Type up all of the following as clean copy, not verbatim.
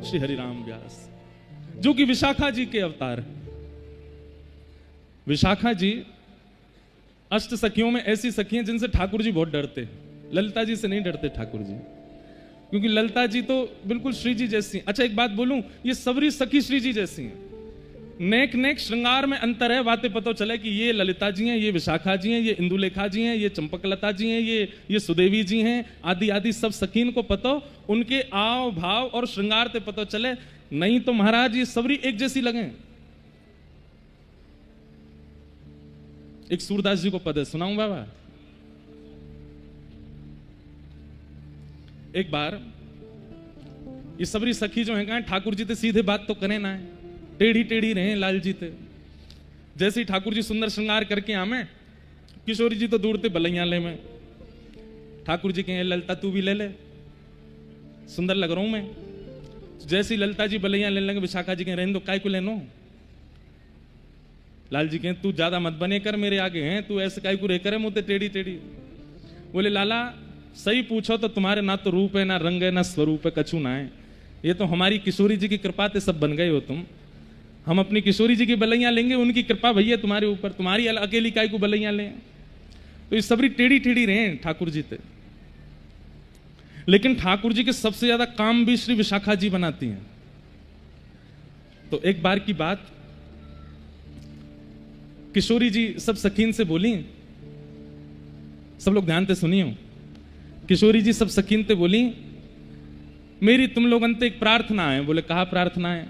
श्री हरिराम व्यास, जो कि विशाखा जी के अवतार हैं। विशाखा जी अष्ट सखियों में ऐसी सखी हैं जिनसे ठाकुर जी बहुत डरते हैं। ललिता जी से नहीं डरते ठाकुर जी, क्योंकि ललिता जी तो बिल्कुल श्री जी जैसी हैं। अच्छा एक बात बोलूं, ये सबरी सखी श्री जी जैसी हैं। नेक नेक श्रृंगार में अंतर है, बातें पता चले कि ये ललिता जी हैं, ये विशाखा जी हैं, ये इंदुलेखा जी हैं, ये चंपकलता जी हैं, ये सुदेवी जी हैं, आदि आदि सब सखीन को पता, उनके आव भाव और श्रृंगार से पता चले। नहीं तो महाराज ये सबरी एक जैसी लगे। एक सूरदास जी को पद है, सुनाऊं बाबा। एक बार ये सबरी सखी जो है कहा ठाकुर जी से सीधे बात तो करें ना है, टेढ़ी टेढ़ी रहे लाल जी ते। जैसे ही ठाकुर जी सुंदर श्रृंगार करके आमे, किशोरी जी तो दूर ते बलैया ले में। ठाकुर जी कहें ललिता तू भी ले ले, सुंदर लग रहा हूं मैं। जैसी ललिता जी बलैया लेने लगे, विशाखा जी कहें रहने दो, काय को लेनो। लाल जी कहें तू ज्यादा मत बने कर, मेरे आगे हैं, तू ऐसे काय को रे करे मुझे टेढ़ी टेढ़ी। बोले लाला सही पूछो तो तुम्हारे ना तो रूप है, ना रंग है, ना स्वरूप है, कछु ना है। ये तो हमारी किशोरी जी की कृपा से सब बन गए हो तुम। हम अपनी किशोरी जी की बलैया लेंगे, उनकी कृपा भैया तुम्हारे ऊपर, तुम्हारी अकेली काय को बलैया लें। तो ये सबरी टेढ़ी टेढ़ी रहे ठाकुर जी थे। लेकिन ठाकुर जी के सबसे ज्यादा काम भी श्री विशाखा जी बनाती हैं। तो एक बार की बात, किशोरी जी सब सखीन से बोली, सब लोग ध्यान से सुनिए। किशोरी जी सब सखीन से बोली मेरी तुम लोगों से एक प्रार्थना है। बोले कहा प्रार्थना है?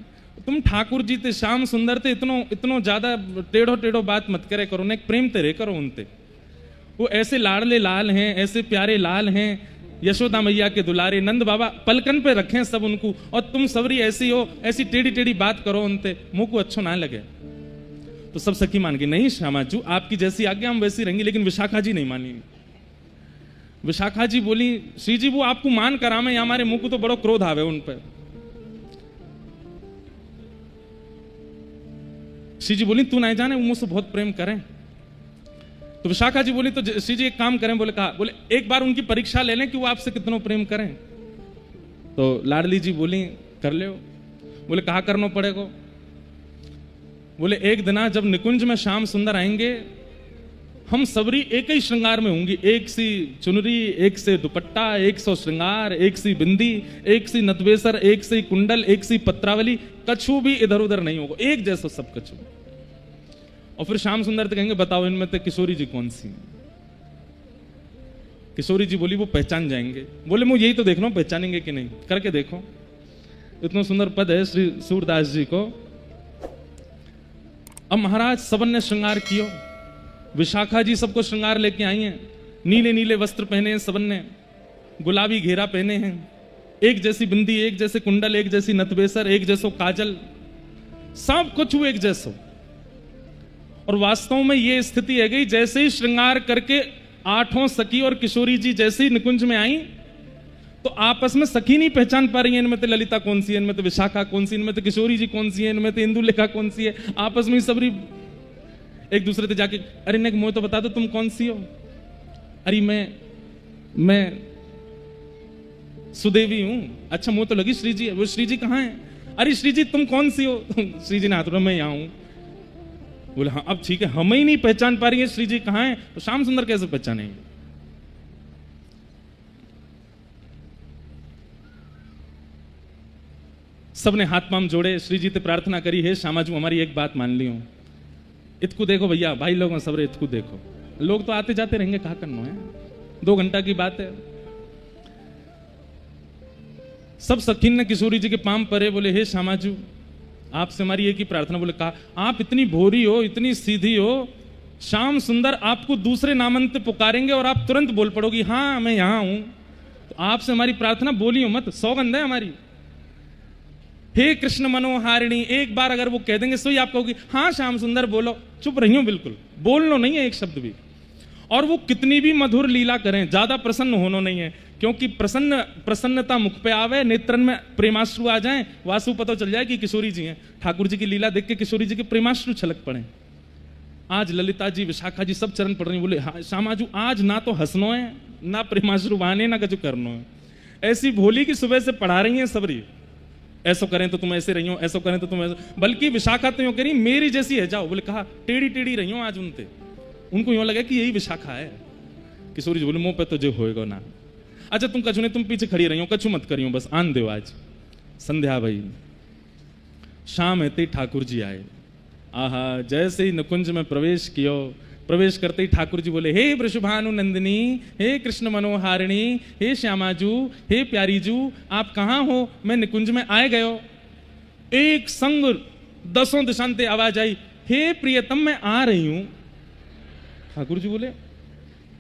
तुम ठाकुर जी ते श्याम सुंदर थे, इतनो ज्यादा टेढ़ो टेढ़ो बात मत करे करो, ने प्रेम तेरे करो उनते। वो ऐसे लाडले लाल हैं, ऐसे प्यारे लाल हैं, यशोदा मैया के दुलारे, नंद बाबा पलकन पे रखें सब उनको, और तुम सबरी ऐसी हो, ऐसी टेढ़ी टेढ़ी बात करो उनते, मुंह को अच्छो ना लगे। तो सब सखी मान गई, नहीं श्यामाजू आपकी जैसी आज्ञा हम वैसी रहेंगे। लेकिन विशाखा जी नहीं मानी। विशाखा जी बोली श्री जी वो आपको मान करामे, या हमारे मुंह को तो बड़ो क्रोध आवे उन पर। श्री जी बोली तू नहीं जाने वो मुझसे बहुत प्रेम करें। तो विशाखा जी बोली तो श्री जी एक काम करें। बोले कहा? बोले एक बार उनकी परीक्षा ले लें कि वो आपसे कितना प्रेम करें। तो लाडली जी बोली कर ले। बोले कहा करना पड़ेगा? बोले एक दिन जब निकुंज में श्याम सुंदर आएंगे, हम सबरी एक ही श्रृंगार में होंगी, एक सी चुनरी, एक से दुपट्टा, एक सौ श्रृंगार, एक सी बिंदी, एक सी नतवेसर, एक सी कुंडल, एक सी पत्रावली, कछु भी इधर उधर नहीं होगा, एक जैसा सब कछु। और फिर श्याम सुंदर तो कहेंगे बताओ इनमें से किशोरी जी कौन सी? किशोरी जी बोली वो पहचान जाएंगे। बोले मैं यही तो देख रहा हूं पहचानेंगे कि नहीं, करके देखो। इतना सुंदर पद है श्री सूरदास जी को। अब महाराज सबन ने श्रृंगार किया। विशाखा जी सबको श्रृंगार लेके आई हैं, नीले नीले वस्त्र पहने हैं सबन ने, गुलाबी घेरा पहने हैं, एक जैसी बिंदी, एक जैसे कुंडल, एक जैसी नतवेसर, एक जैसो काजल, सब कुछ एक जैसो। और वास्तव में ये स्थिति है गई, जैसे ही श्रृंगार करके आठों सखी और किशोरी जी जैसे ही निकुंज में आई, तो आपस में सखी नहीं पहचान पा रही है, इनमें तो ललिता कौन सी है, इनमें तो विशाखा कौन सी, इनमें तो किशोरी जी कौन सी है, इनमें तो इंदुलेखा कौन सी है। आपस में सबरी एक दूसरे से जाके अरे ने मुझे तो बता दो तुम कौन सी हो। अरे मैं सुदेवी हूं। अच्छा मुझे तो लगी श्री जी है। वो श्री जी कहाँ है? अरे श्री जी तुम कौन सी हो? श्री जी ने हाथ मैं यहाँ हूं। बोले हाँ अब ठीक है, हम ही नहीं पहचान पा रही है श्री जी कहाँ है, तो श्याम सुंदर कैसे पहचानेंगे? सबने हाथ पाम जोड़े, श्री जी से प्रार्थना करी, हे श्यामाजू हमारी एक बात मान ली हो। इतकू देखो भैया, भाई लोगों सब इतकू देखो, लोग तो आते जाते रहेंगे, कहा करना है, 2 घंटा की बात है। सब सखीन ने किशोरी जी के पाम परे, बोले हे श्यामाजू आपसे हमारी एक ही प्रार्थना। बोले कहा? आप इतनी भोरी हो, इतनी सीधी हो, श्याम सुंदर आपको दूसरे नामन से पुकारेंगे और आप तुरंत बोल पड़ोगी हाँ मैं यहां हूं। तो आपसे हमारी प्रार्थना बोलियो मत, सौगंध है हमारी। हे कृष्ण मनोहारिणी, एक बार अगर वो कह देंगे सो ही आप कहोगी हाँ श्याम सुंदर बोलो, चुप रही हो, बिल्कुल बोलना नहीं है एक शब्द भी। और वो कितनी भी मधुर लीला करें, ज्यादा प्रसन्न होना नहीं है, क्योंकि प्रसन्नता मुख पे आवे, नेत्रन में प्रेमाश्रु आ जाएं, वासु पता चल जाए कि किशोरी जी हैं। ठाकुर जी की लीला देख के किशोरी जी के प्रेमाश्रु छलक पड़े। आज ललिता जी, विशाखा जी सब चरण पड़ रही, बोले हाँ श्यामाजू आज ना तो हंसनो है, ना प्रेमाश्रु बहाने, ना कछु करनो है। ऐसी भोली की सुबह से पढ़ा रही है सबरी। ऐसो करें तो तुम ऐसे रही हो, ऐसो करें तो तुम ऐसे, बल्कि विशाखा तो यूं कह रही मेरी जैसी है जाओ। बोले कहा टेढ़ी टेढ़ी रही हो आज उनते, उनको यूं लगा कि यही विशाखा है। किशोरी जी बोले मुंह पे तो जो होएगा ना। अच्छा तुम कछु नहीं, तुम पीछे खड़ी रही हो, कछु मत करियो, बस आन दो। आज संध्या भई, शाम हेते ठाकुर जी आए। आहा, जैसे ही निकुंज में प्रवेश कियो, प्रवेश करते ही ठाकुर जी बोले हे वृषभानु नंदिनी, हे कृष्ण मनोहारिणी, हे श्यामाजू, हे प्यारीजू, आप कहाँ हो? मैं निकुंज में आए गयो। एक संग 10 दिशांते आवाज आई, हे प्रियतम मैं आ रही हूं। ठाकुर जी बोले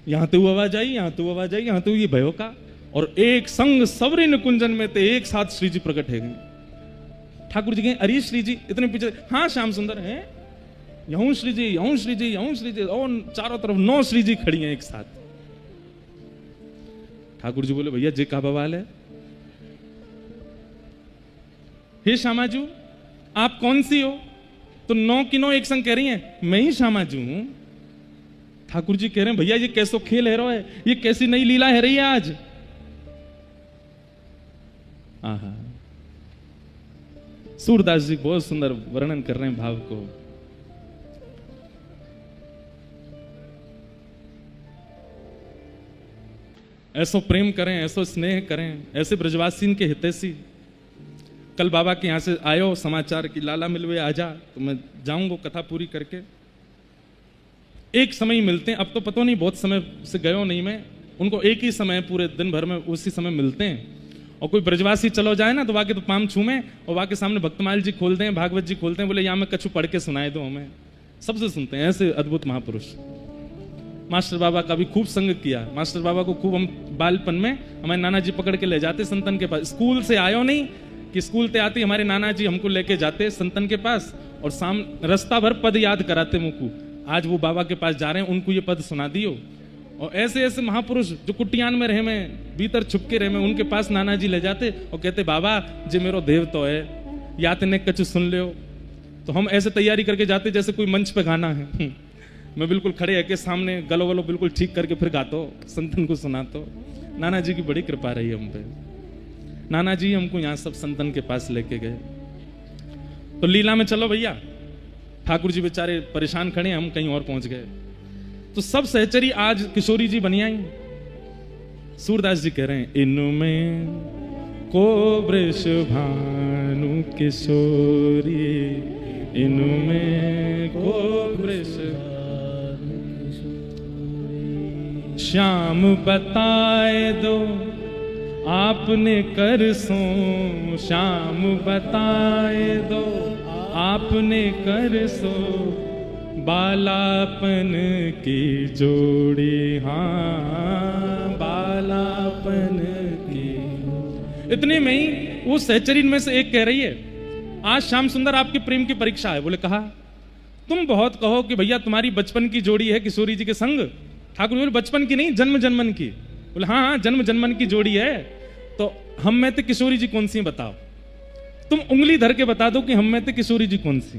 यहां तो आवाज आई, यहां तो आवाज आई, यहां तो ये भयो का। और एक संग सबरी निकुंजन में थे एक साथ श्री जी प्रकट है गए। ठाकुर जी कहे अरे श्री जी इतने पीछे, हाँ श्याम सुंदर है, यहूं श्री जी, यहूं श्री जी, यहूं श्री जी, और चारों तरफ 9 श्री जी खड़ी हैं एक साथ। ठाकुर जी बोले भैया जी का बवाल है? हे श्यामाजू आप कौन सी हो? तो 9 की 9 एक संग कह रही हैं मैं ही श्यामाजू हूं। ठाकुर जी कह रहे हैं भैया ये कैसो खेल है रो है, ये कैसी नई लीला है रही है आज। आहा, सूरदास जी बहुत सुंदर वर्णन कर रहे हैं भाव को। ऐसो प्रेम करें, ऐसो स्नेह करें, ऐसे ब्रजवासीन के हितैषी। कल बाबा के यहां से आयो समाचार कि लाला मिलवे आजा, तो मैं जाऊंगा कथा पूरी करके। एक समय ही मिलते हैं, अब तो पता नहीं बहुत समय से गयो नहीं मैं, उनको एक ही समय पूरे दिन भर में उसी समय मिलते हैं। और कोई ब्रजवासी चलो जाए ना तो वाके तो पाम छूमे और वाके सामने भक्तमाल जी खोलते हैं, भागवत जी खोलते हैं, बोले यहाँ मैं कछु पढ़ के सुनाए दो हमें। सबसे सुनते हैं ऐसे अद्भुत महापुरुष। मास्टर बाबा का भी खूब संग किया। मास्टर बाबा को खूब हम बालपन में हमारे नाना जी पकड़ के ले जाते संतन के पास। स्कूल से आयो नहीं कि स्कूल से आते हमारे नाना जी हमको लेके जाते संतन के पास और शाम रास्ता भर पद याद कराते मुझको। आज वो बाबा के पास जा रहे हैं, उनको ये पद सुना दियो। और ऐसे ऐसे महापुरुष जो कुटियान में रहे में, भीतर छुपके रहे में, उनके पास नाना जी ले जाते और कहते बाबा जे मेरो देव तो है, या तेने कछु सुन लियो। तो हम ऐसे तैयारी करके जाते जैसे कोई मंच पे गाना है। मैं बिल्कुल खड़े है के सामने गलो गलो बिल्कुल ठीक करके फिर गातो, संतन को सुनातो। नाना जी की बड़ी कृपा रही हम पे। नाना जी हमको यहाँ सब संतन के पास लेके गए। तो लीला में चलो भैया, ठाकुर जी बेचारे परेशान खड़े, हम कहीं और पहुंच गए। तो सब सहचरी आज किशोरी जी बनी आई। सूरदास जी कह रहे हैं इनमें को वृषभानु किशोरी, इनमें को वृषभानु श्याम बताए दो आपने कर सो, श्याम बताए दो आपने कर सो, बालापन की जोड़ी, हाँ बालापन की। इतने में ही वो सहचरीन में से एक कह रही है आज श्याम सुंदर आपके प्रेम की परीक्षा है। बोले कहा तुम बहुत कहो कि भैया तुम्हारी बचपन की जोड़ी है किशोरी जी के संग। ठाकुर बोले बचपन की नहीं जन्म जन्मन की। बोले हाँ हाँ जन्म जन्मन की जोड़ी है। तो हम में तो किशोरी जी कौन सी बताओ, तुम उंगली धर के बता दो कि हम में तो किशोरी जी कौन सी।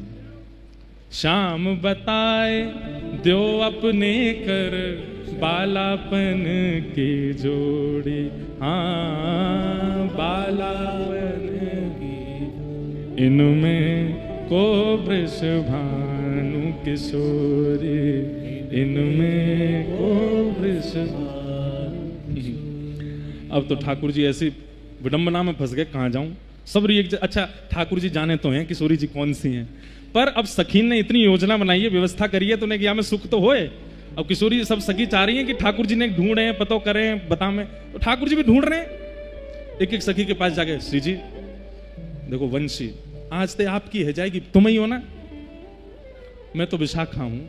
श्याम बताए दो अपने कर, बालापन की जोड़ी, हाँ बालापन की। इनमें को वृषभानु किशोरी, इनमें को वृषभानु। अब तो ठाकुर जी ऐसी विडंबना में फंस गए, कहाँ जाऊं। सब अच्छा ठाकुर जी जाने तो हैं किशोरी जी कौन सी हैं, पर अब सखीन ने इतनी योजना बनाई है, व्यवस्था करी है, तो उन्हें में सुख तो होए। अब किशोरी सब सखी चाह रही हैं कि ठाकुर जी ने ढूंढे हैं, पतो करें बता में, तो ठाकुर जी भी ढूंढ रहे हैं। एक एक सखी के पास जाके श्री जी देखो वंशी आज तो आपकी है जाएगी, तुम ही हो ना। मैं तो विशाखा हूं।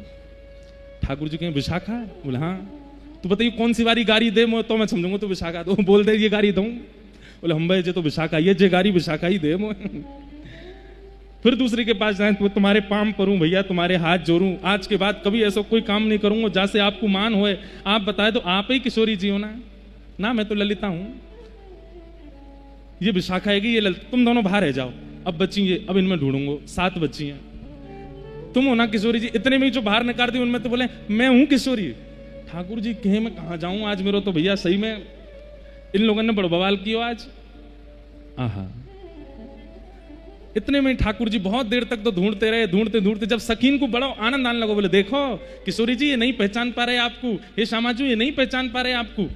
ठाकुर जी कहें विशाखा? बोले हाँ। तो बताइए कौन सी वारी गाड़ी दे, तो मैं समझूंगा तो विशाखा दो। बोल दे ये गाड़ी दूं। बोले हम भाई जे तो विशाखा, ये जे गाड़ी विशाखा ही दे। फिर दूसरे के पास जाए तो तुम्हारे पाम परूं भैया, तुम्हारे हाथ जोड़ूं, आज के बाद कभी ऐसा कोई काम नहीं करूंगा जैसे आपको मान होए। आप बताए तो आप ही किशोरी जी हो ना। ना मैं तो ललिता हूं, ये विशाखा है कि ये ललिता। तुम दोनों बाहर रह जाओ, अब बच्ची ये, अब इनमें ढूंढूंगा। 7 बच्ची हैं, तुम हो ना किशोरी जी। इतने में जो बाहर निकाल दी उनमें तो बोले मैं हूं किशोरी। ठाकुर जी कहे मैं कहां जाऊं आज, मेरा तो भैया सही में इन लोगों ने बड़ बवाल किया आज। आहा इतने में ठाकुर जी बहुत देर तक तो ढूंढते रहे, ढूंढते ढूंढते जब सकीन को बड़ा आनंद आने लगा, बोले देखो किशोरी जी ये नहीं पहचान पा रहे आपको, हे श्यामाजू ये नहीं पहचान पा रहे आपको।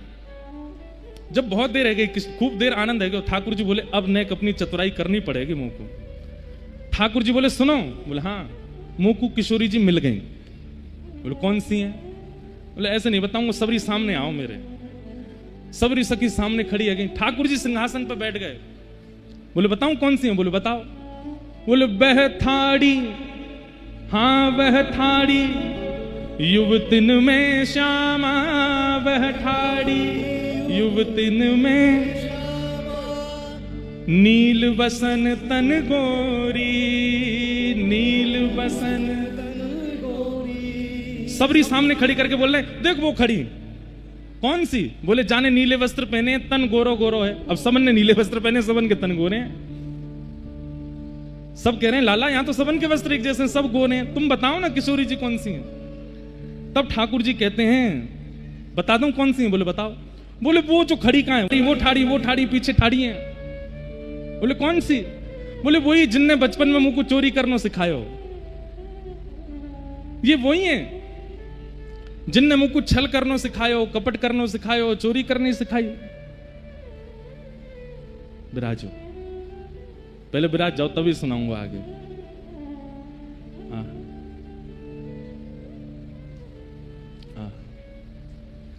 जब बहुत देर रह गई, खूब देर आनंद है, ठाकुर जी बोले अब नेक अपनी चतुराई करनी पड़ेगी मुंह को। ठाकुर जी बोले सुनो, बोले हाँ। मुंह को किशोरी जी मिल गई, बोले कौन सी है? बोले ऐसे नहीं बताऊंगा, सबरी सामने आओ मेरे। सबरी सखी सामने खड़ी है गई, ठाकुर जी सिंहासन पर बैठ गए। बोले बताऊं कौन सी है? बोले बताओ। बोले वह थाड़ी, हाँ वह थाड़ी युवतिन में श्यामा, वह ठाड़ी युवतिन में नील वसन तन गोरी, नील वसन तन गोरी। सबरी सामने खड़ी करके बोल रहे देख वो खड़ी, कौन सी? बोले जाने नीले वस्त्र पहने, तन गोरो गोरो है। अब सबन ने नीले वस्त्र पहने, सबन के तन गोरे हैं। सब कह रहे हैं लाला यहां तो सबन के वस्त्र एक जैसे, सब गोरे हैं, तुम बताओ ना किशोरी जी कौन सी है? तब ठाकुर जी कहते हैं बता दूं कौन सी है? बोले बताओ। बोले वो जो खड़ी कहां है? वो ठाड़ी पीछे ठाड़ी है। बोले कौन सी? बोले वही जिनने बचपन में मुझको चोरी करना सिखायो, ये वही है जिनने मुझको छल करना सिखायो, कपट करना सिखायो, चोरी करनी सिखाई। विराजो, पहले विराज जाओ तभी सुनाऊंगा आगे।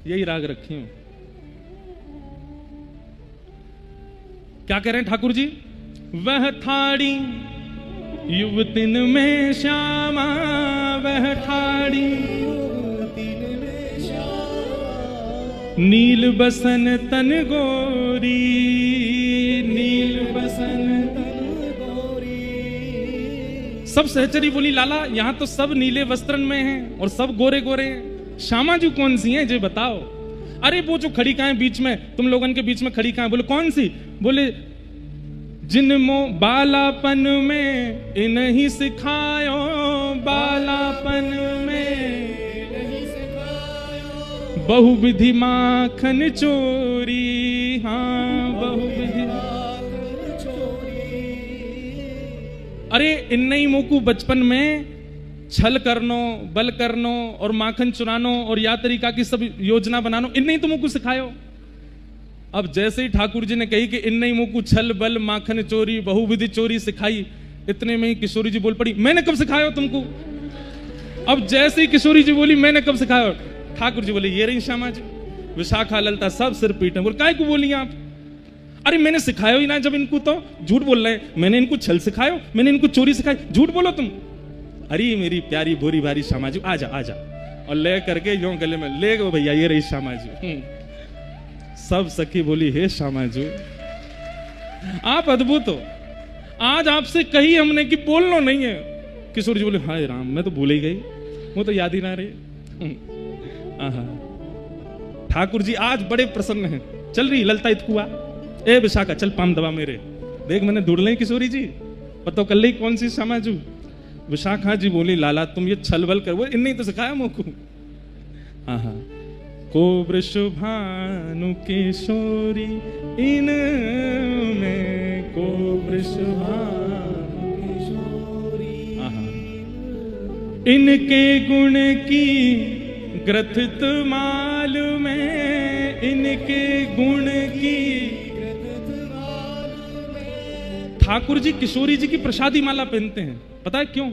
यही राग रखी हूं। क्या कह रहे हैं ठाकुर जी? वह थाड़ी युवतिन में श्यामा, वह ठाड़ी नील बसन तन गोरी, नील बसन तन गोरी। सब सहचरी बोली लाला यहां तो सब नीले वस्त्रन में हैं और सब गोरे गोरे हैं, श्यामा जी कौन सी हैं जो बताओ? अरे वो जो खड़ी कहां है बीच में, तुम लोगन के बीच में खड़ी कहां है? बोले कौन सी? बोले जिनमो बालापन में इन्हीं सिखायो, बालापन में बहुविधि माखन चोरी, हाँ बहुविधि माखन चोरी। अरे इन्हीं मोकू बचपन में छल करनो, बल करनो और माखन चुरानो और या तरीका की सब योजना बनानो, इन्हीं तो मुझको सिखायो। अब जैसे ही ठाकुर जी ने कही कि इन्हीं मुझको छल बल माखन चोरी बहुविधि चोरी सिखाई, इतने में ही किशोरी जी बोल पड़ी मैंने कब सिखाया तुमको? अब जैसे ही किशोरी जी बोली मैंने कब सिखाया, ठाकुर जी बोले ये रही श्यामा जी। विशाखा ललता सब सिर पीटे, बोले काय को बोली आप? अरे मैंने सिखाया ही ना, जब इनको तो झूठ बोल रहे हैं, मैंने इनको छल सिखायो, मैंने इनको चोरी सिखाई, झूठ बोलो तुम। अरे मेरी प्यारी भोरी भारी श्यामा जी आजा आजा, और ले करके यूं गले में ले गए भैया ये रही श्यामा जी। सब सखी बोली हे श्यामा जी आप अद्भुत हो, आज आपसे कही हमने कि बोलना नहीं है। किशोर जी बोले हाय राम मैं तो भूल ही गई, वो तो याद ही ना रही। ठाकुर जी आज बड़े प्रसन्न हैं। चल रही ललता इतकुआ, ए विशाखा चल पाम दबा मेरे, देख मैंने ढूंढ ली किशोरी जी, पता कर ली कौन सी श्यामाजू। विशाखा जी बोली लाला तुम ये छल बल कर, वो इन्हीं तो सिखाया मुझको। को वृषभानु किशोरी इन में, को वृषभानु किशोरी इनके गुण की ग्रथित मालूम है, इनके गुण की ग्रथित मालूम है। ठाकुर जी किशोरी जी की प्रसादी माला पहनते हैं, पता है क्यों?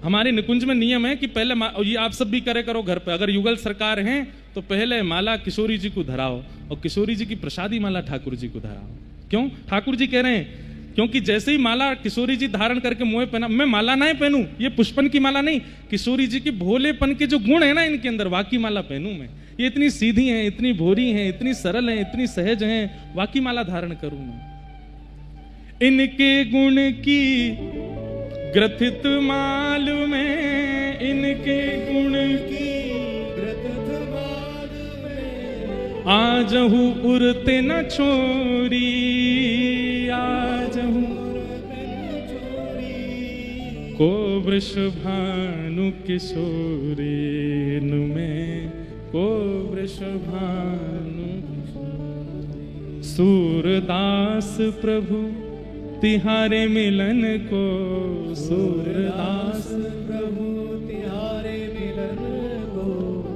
हमारे निकुंज में नियम है कि पहले ये आप सब भी करे करो घर पे, अगर युगल सरकार हैं तो पहले माला किशोरी जी को धराओ और किशोरी जी की प्रसादी माला ठाकुर जी को धराओ। क्यों? ठाकुर जी कह रहे हैं क्योंकि जैसे ही माला किशोरी जी धारण करके मुंह पहना, मैं माला ना पहनूं, ये पुष्पन की माला नहीं, किशोरी जी की भोलेपन के जो गुण है ना इनके अंदर, वाकी माला पहनूं मैं। ये इतनी सीधी हैं, इतनी भोरी हैं, इतनी सरल हैं, इतनी सहज हैं, वाकी माला धारण करूं मैं। इनके गुण की ग्रथित मालूम है, इनके गुण की ग्रथित मालूम है। आजहू उरते न छोरी, आजहू को वृषभानु किशोरी में, को वृषभानु सूरदास प्रभु तिहारे मिलन को सूरदास प्रभु तिहारे मिलन को,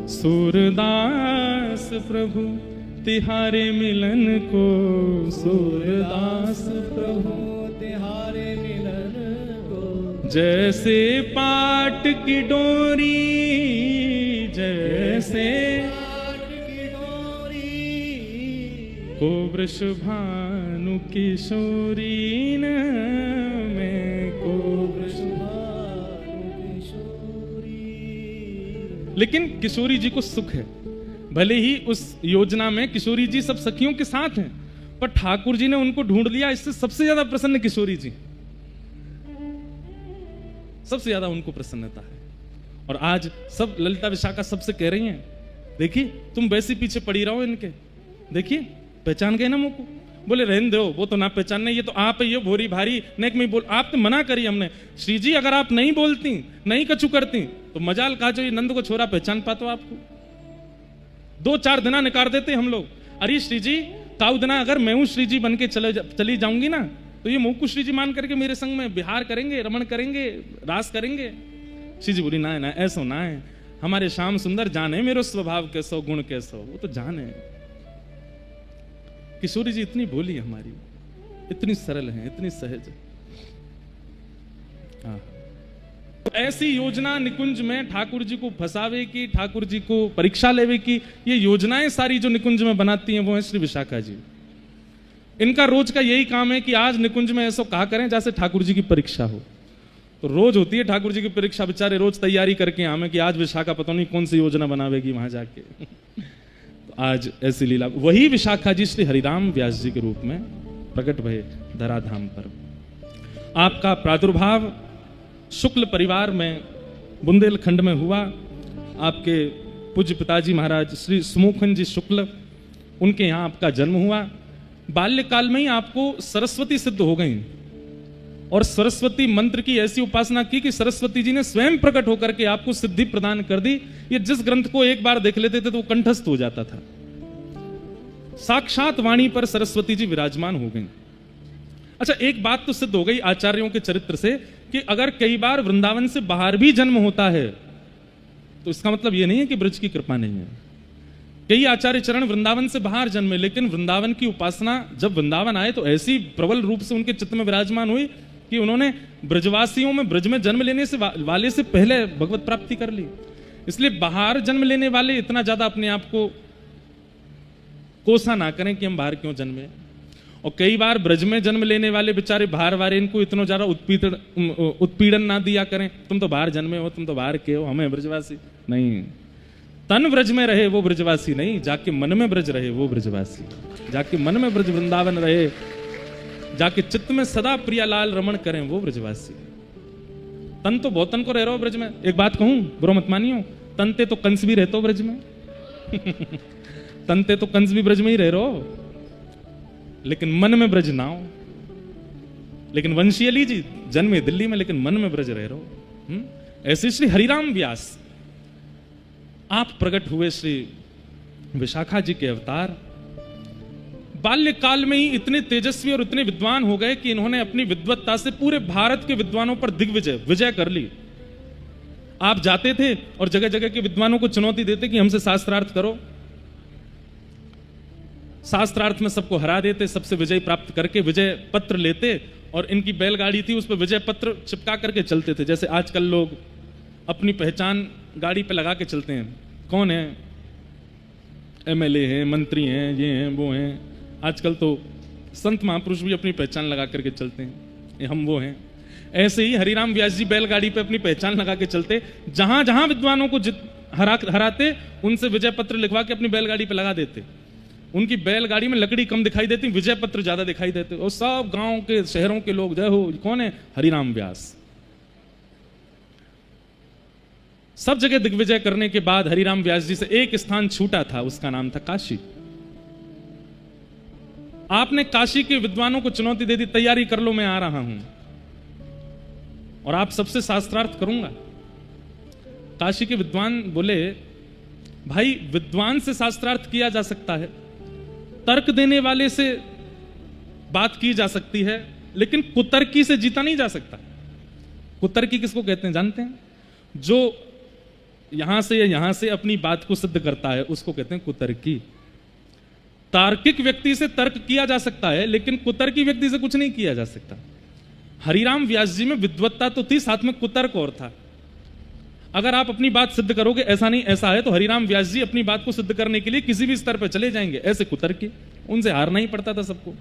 सूरदास प्रभु तिहारे मिलन को, सूरदास प्रभु तिहारे मिलन को। जैसे पाट की डोरी, जैसे पाट की डोरी को वृषभानु किशोरी न मैं को वृषभानु किशोरी। लेकिन किशोरी जी को सुख है, भले ही उस योजना में किशोरी जी सब सखियों के साथ हैं, पर ठाकुर जी ने उनको ढूंढ लिया। इससे सबसे ज्यादा प्रसन्न किशोरी जी, सबसे ज्यादा उनको प्रसन्नता है। और आज सब ललिता विशाखा सबसे कह रही हैं, देखिए तुम वैसे पीछे पड़ी रहो इनके, देखिए पहचान गए ना मुझको। बोले रहने दो, वो तो ना पहचानने, ये तो आप ही हो भोरी भारी नेक में बोल। आप तो मना करी हमने, श्री जी अगर आप नहीं बोलती, नहीं कछु करती तो मजाल का जो ये नंद को छोरा पहचान पातो आपको। 2-4 दिना निकाल देते हम लोग। अरे श्री जी काउ दिना अगर मैं हूं श्री जी बन के चली जाऊंगी ना, तो ये मुंह को श्री जी मान करके मेरे संग में विहार करेंगे, रमण करेंगे, रास करेंगे। श्री जी बोली ना ना ऐसा ना है, हमारे श्याम सुंदर जाने मेरो स्वभाव कैसो, गुण कैसो, वो तो जाने। किशोरी जी इतनी भोली है हमारी, इतनी सरल है, इतनी सहज है। हाँ। ऐसी योजना निकुंज में ठाकुर जी को फंसावे की, ठाकुर जी को परीक्षा लेवे की, ये योजनाएं सारी जो निकुंज में बनाती हैं वो है श्री विशाखा जी। इनका रोज का यही काम है कि आज निकुंज में ऐसा कहा करें जैसे ठाकुर जी की परीक्षा हो। तो रोज होती है ठाकुर जी की परीक्षा, बेचारे रोज तैयारी करके आवे कि आज विशाखा पता नहीं कौन सी योजना बनावेगी वहां जाके। तो आज ऐसी लीला, वही विशाखा जी श्री हरिराम व्यास जी के रूप में प्रकट भये धराधाम पर। आपका प्रादुर्भाव शुक्ल परिवार में बुंदेलखंड में हुआ। आपके पूज्य पिताजी महाराज श्री सुमुखन जी शुक्ल, उनके यहाँ आपका जन्म हुआ। बाल्यकाल में ही आपको सरस्वती सिद्ध हो गई और सरस्वती मंत्र की ऐसी उपासना की कि सरस्वती जी ने स्वयं प्रकट होकर के आपको सिद्धि प्रदान कर दी। ये जिस ग्रंथ को एक बार देख लेते थे तो वो कंठस्थ हो जाता था। साक्षात वाणी पर सरस्वती जी विराजमान हो गई। अच्छा, एक बात तो सिद्ध हो गई आचार्यों के चरित्र से कि अगर कई बार वृंदावन से बाहर भी जन्म होता है तो इसका मतलब यह नहीं है कि ब्रज की कृपा नहीं है। कई आचार्य चरण वृंदावन से बाहर जन्मे, लेकिन वृंदावन की उपासना जब वृंदावन आए तो ऐसी प्रबल रूप से उनके चित्त में विराजमान हुई कि उन्होंने ब्रजवासियों में ब्रज में जन्म लेने से वाले से पहले भगवत प्राप्ति कर ली। इसलिए बाहर जन्म लेने वाले इतना ज्यादा अपने आप को कोसा ना करें कि हम बाहर क्यों जन्मे। और कई बार ब्रज में जन्म लेने वाले बेचारे बाहर वाले इनको इतना ज्यादा उत्पीड़न ना दिया करें, तुम तो बाहर जन्मे हो, तुम तो बाहर के हो, हमें ब्रजवासी नहीं। तन ब्रज में रहे वो ब्रजवासी नहीं, जाके मन में ब्रज रहे वो ब्रजवासी। जाके मन में ब्रज वृंदावन रहे, जाके चित्त में सदा प्रियालाल रमण करें वो ब्रजवासी। तन तो बहुत तन को रह रहे हो ब्रज में। एक बात कहूं, बुरा मत मानियो, तनते तो कंस भी रहते हो ब्रज में। तनते तो कंस भी ब्रज में ही रह रहे हो, लेकिन मन में ब्रज ना हो। लेकिन वंशीयली जी जन्मे दिल्ली में, लेकिन मन में ब्रज रह रहे हो। ऐसे श्री हरिराम व्यास आप प्रकट हुए श्री विशाखा जी के अवतार। बाल्यकाल में ही इतने तेजस्वी और इतने विद्वान हो गए कि इन्होंने अपनी विद्वत्ता से पूरे भारत के विद्वानों पर विजय कर ली। आप जाते थे और जगह जगह के विद्वानों को चुनौती देते कि हमसे शास्त्रार्थ करो। शास्त्रार्थ में सबको हरा देते, सबसे विजय प्राप्त करके विजय पत्र लेते और इनकी बैलगाड़ी थी उस पर विजय पत्र चिपका करके चलते थे। जैसे आजकल लोग अपनी पहचान गाड़ी पे लगा के चलते हैं, कौन है, एमएलए हैं, मंत्री हैं, ये हैं, वो हैं। आजकल तो संत महापुरुष भी अपनी पहचान लगा करके चलते हैं, ये हम वो हैं। ऐसे ही हरिराम व्यास जी बैलगाड़ी पे अपनी पहचान लगा के चलते, जहां जहां विद्वानों को हराते उनसे विजय पत्र लिखवा के अपनी बैलगाड़ी पे लगा देते। उनकी बैलगाड़ी में लकड़ी कम दिखाई देती, विजय पत्र ज्यादा दिखाई देते, और सब गांव के शहरों के लोग जय हो, कौन है, हरिराम व्यास। सब जगह दिग्विजय करने के बाद हरिराम व्यास जी से एक स्थान छूटा था, उसका नाम था काशी। आपने काशी के विद्वानों को चुनौती दे दी, तैयारी कर लो, मैं आ रहा हूं और आप सबसे शास्त्रार्थ करूंगा। काशी के विद्वान बोले, भाई विद्वान से शास्त्रार्थ किया जा सकता है, तर्क देने वाले से बात की जा सकती है, लेकिन कुतर्की से जीता नहीं जा सकता। कुतर्की किसको कहते हैं जानते हैं? जो यहां से या यहां से अपनी बात को सिद्ध करता है उसको कहते हैं कुतर्की। तार्किक व्यक्ति से तर्क किया जा सकता है, लेकिन कुतर्की व्यक्ति से कुछ नहीं किया जा सकता। हरिराम व्यास जी में विद्वत्ता तो थी, साथ में कुतर्क और था। अगर आप अपनी बात सिद्ध करोगे ऐसा नहीं ऐसा है, तो हरिराम व्यास जी अपनी बात को सिद्ध करने के लिए किसी भी स्तर पर चले जाएंगे। ऐसे कुतर्की, उनसे हारना ही पड़ता था सबको।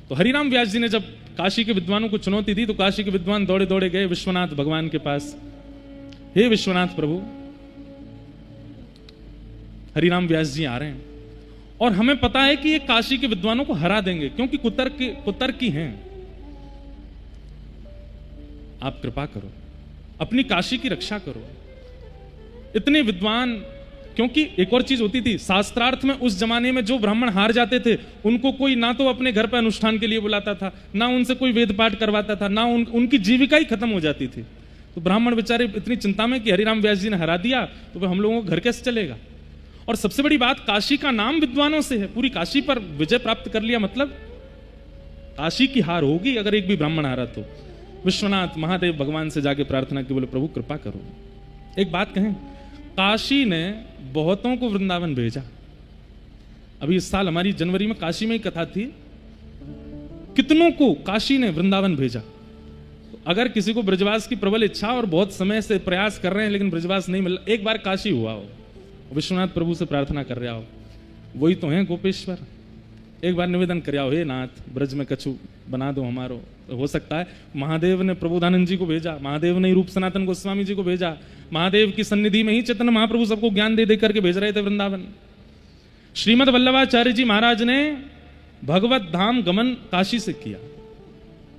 तो हरिराम व्यास जी ने जब काशी के विद्वानों को चुनौती दी तो काशी के विद्वान दौड़े दौड़े गए विश्वनाथ भगवान के पास। हे विश्वनाथ प्रभु, हरिराम व्यास जी आ रहे हैं और हमें पता है कि ये काशी के विद्वानों को हरा देंगे क्योंकि कुतर्की हैं। आप कृपा करो, अपनी काशी की रक्षा करो। इतने विद्वान, क्योंकि एक और चीज होती थी शास्त्रार्थ में, उस जमाने में जो ब्राह्मण हार जाते थे उनको कोई ना तो अपने घर पर अनुष्ठान के लिए बुलाता था, ना उनसे कोई वेद पाठ करवाता था, ना उनकी जीविका ही खत्म हो जाती थी। तो ब्राह्मण बेचारे इतनी चिंता में कि हरिराम व्यास जी ने हरा दिया तो हम लोगों को घर कैसे चलेगा। और सबसे बड़ी बात, काशी का नाम विद्वानों से है, पूरी काशी पर विजय प्राप्त कर लिया, मतलब काशी की हार होगी अगर एक भी ब्राह्मण हारा तो। विश्वनाथ महादेव भगवान से जाके प्रार्थना की, बोले प्रभु कृपा करो। एक बात कहें, काशी ने बहुतों को वृंदावन भेजा। अभी इस साल हमारी जनवरी में काशी में ही कथा थी, कितनों को काशी ने वृंदावन भेजा। तो अगर किसी को ब्रजवास की प्रबल इच्छा और बहुत समय से प्रयास कर रहे हैं लेकिन ब्रजवास नहीं मिल, एक बार काशी हुआ हो, विश्वनाथ प्रभु से प्रार्थना कर रहा हो, वही तो है गोपेश्वर। एक बार निवेदन कर आओ, हे नाथ ब्रज में कछु बना दो हमारो। तो हो सकता है महादेव ने प्रबोधानंद जी को भेजा, महादेव ने रूप सनातन गोस्वामी जी को भेजा, महादेव की सन्निधि में ही चैतन्य महाप्रभु सबको ज्ञान दे करके भेज रहे थे वृंदावन। श्रीमद वल्लभाचार्य जी महाराज ने भगवत धाम गमन काशी से किया।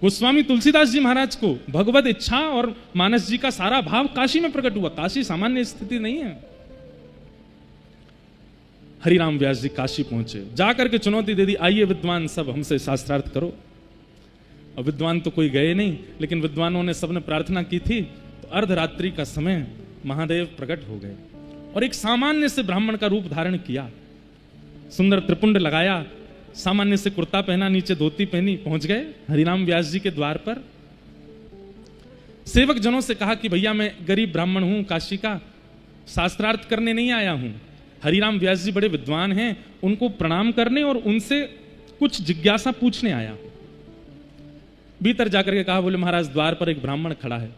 गोस्वामी तुलसीदास जी महाराज को भगवत इच्छा और मानस जी का सारा भाव काशी में प्रकट हुआ। काशी सामान्य स्थिति नहीं है। हरिराम व्यास जी काशी पहुंचे, जाकर के चुनौती दे दी, आइए विद्वान सब हमसे शास्त्रार्थ करो। और विद्वान तो कोई गए नहीं, लेकिन विद्वानों ने सबने प्रार्थना की थी। तो अर्धरात्रि का समय महादेव प्रकट हो गए और एक सामान्य से ब्राह्मण का रूप धारण किया, सुंदर त्रिपुंड लगाया, सामान्य से कुर्ता पहना, नीचे धोती पहनी, पहुंच गए हरिराम व्यास जी के द्वार पर। सेवक जनों से कहा कि भैया मैं गरीब ब्राह्मण हूं काशी का, शास्त्रार्थ करने नहीं आया हूं। हरिराम व्यास जी बड़े विद्वान हैं, उनको प्रणाम करने और उनसे कुछ जिज्ञासा पूछने आया। भीतर जाकर के कहा, बोले महाराज द्वार पर एक ब्राह्मण खड़ा है।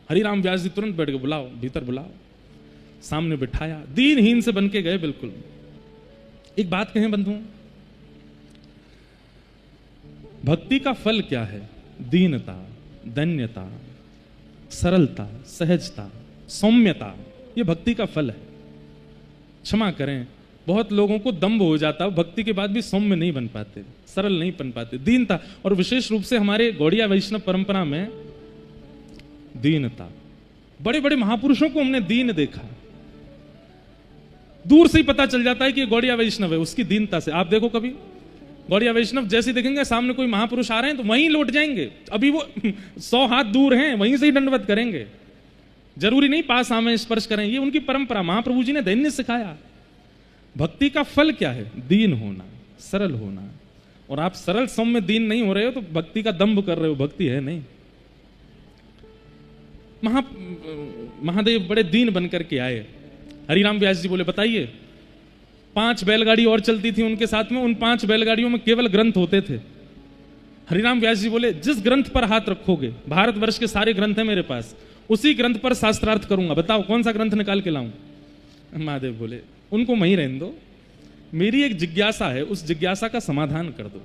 हरिराम व्यास जी तुरंत बैठ के, बुलाओ भीतर बुलाओ। सामने बिठाया, दीनहीन से बन के गए बिल्कुल। एक बात कहें बंधुओं, भक्ति का फल क्या है? दीनता, धन्यता, सरलता, सहजता, सौम्यता, ये भक्ति का फल है। क्षमा करें, बहुत लोगों को दंभ हो जाता है, भक्ति के बाद भी सौम्य नहीं बन पाते, सरल नहीं बन पाते। दीनता, और विशेष रूप से हमारे गौड़िया वैष्णव परंपरा में दीनता, बड़े बड़े महापुरुषों को हमने दीन देखा। दूर से ही पता चल जाता है कि गौड़िया वैष्णव है, उसकी दीनता से। आप देखो कभी गौड़िया वैष्णव जैसे देखेंगे सामने कोई महापुरुष आ रहे हैं तो वहीं लौट जाएंगे, अभी वो 100 हाथ दूर हैं वहीं से ही दंडवत करेंगे, जरूरी नहीं पास आवे स्पर्श करें। ये उनकी परंपरा, महाप्रभु जी ने दैन्य सिखाया। भक्ति का फल क्या है? दीन होना, सरल होना। और आप सरल सौम्य दीन नहीं हो रहे हो तो भक्ति का दंभ कर रहे हो, भक्ति है नहीं। महादेव बड़े दीन बनकर के आए। हरिराम व्यास जी बोले बताइए। 5 बैलगाड़ी और चलती थी उनके साथ में, उन 5 बैलगाड़ियों में केवल ग्रंथ होते थे। हरिराम व्यास जी बोले जिस ग्रंथ पर हाथ रखोगे, भारतवर्ष के सारे ग्रंथ हैं मेरे पास, उसी ग्रंथ पर शास्त्रार्थ करूंगा, बताओ कौन सा ग्रंथ निकाल के लाऊं। महादेव बोले उनको वहीं रहने दो, मेरी एक जिज्ञासा है, उस जिज्ञासा का समाधान कर दो।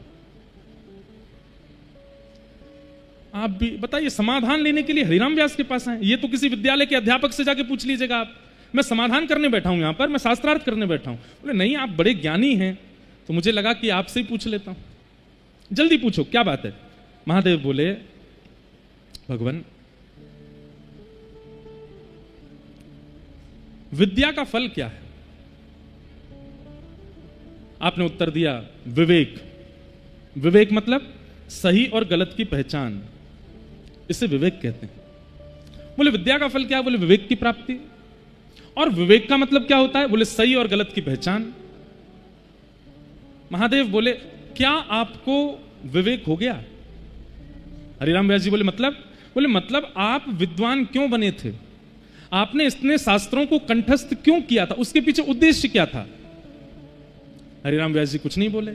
आप भी बताइए, समाधान लेने के लिए हरिराम व्यास के पास आए? ये तो किसी विद्यालय के अध्यापक से जाके पूछ लीजिएगा आप, मैं समाधान करने बैठा हूं यहां पर, मैं शास्त्रार्थ करने बैठा हूं। बोले नहीं, आप बड़े ज्ञानी हैं, तो मुझे लगा कि आपसे ही पूछ लेता हूं। जल्दी पूछो क्या बात है। महादेव बोले भगवान, विद्या का फल क्या है? आपने उत्तर दिया विवेक। विवेक मतलब सही और गलत की पहचान, इसे विवेक कहते हैं। बोले विद्या का फल क्या? बोले विवेक की प्राप्ति। और विवेक का मतलब क्या होता है? बोले सही और गलत की पहचान। महादेव बोले क्या आपको विवेक हो गया? हरिराम व्यास जी बोले मतलब आप विद्वान क्यों बने थे? आपने इतने शास्त्रों को कंठस्थ क्यों किया था? उसके पीछे उद्देश्य क्या था? हरिराम व्यास जी कुछ नहीं बोले।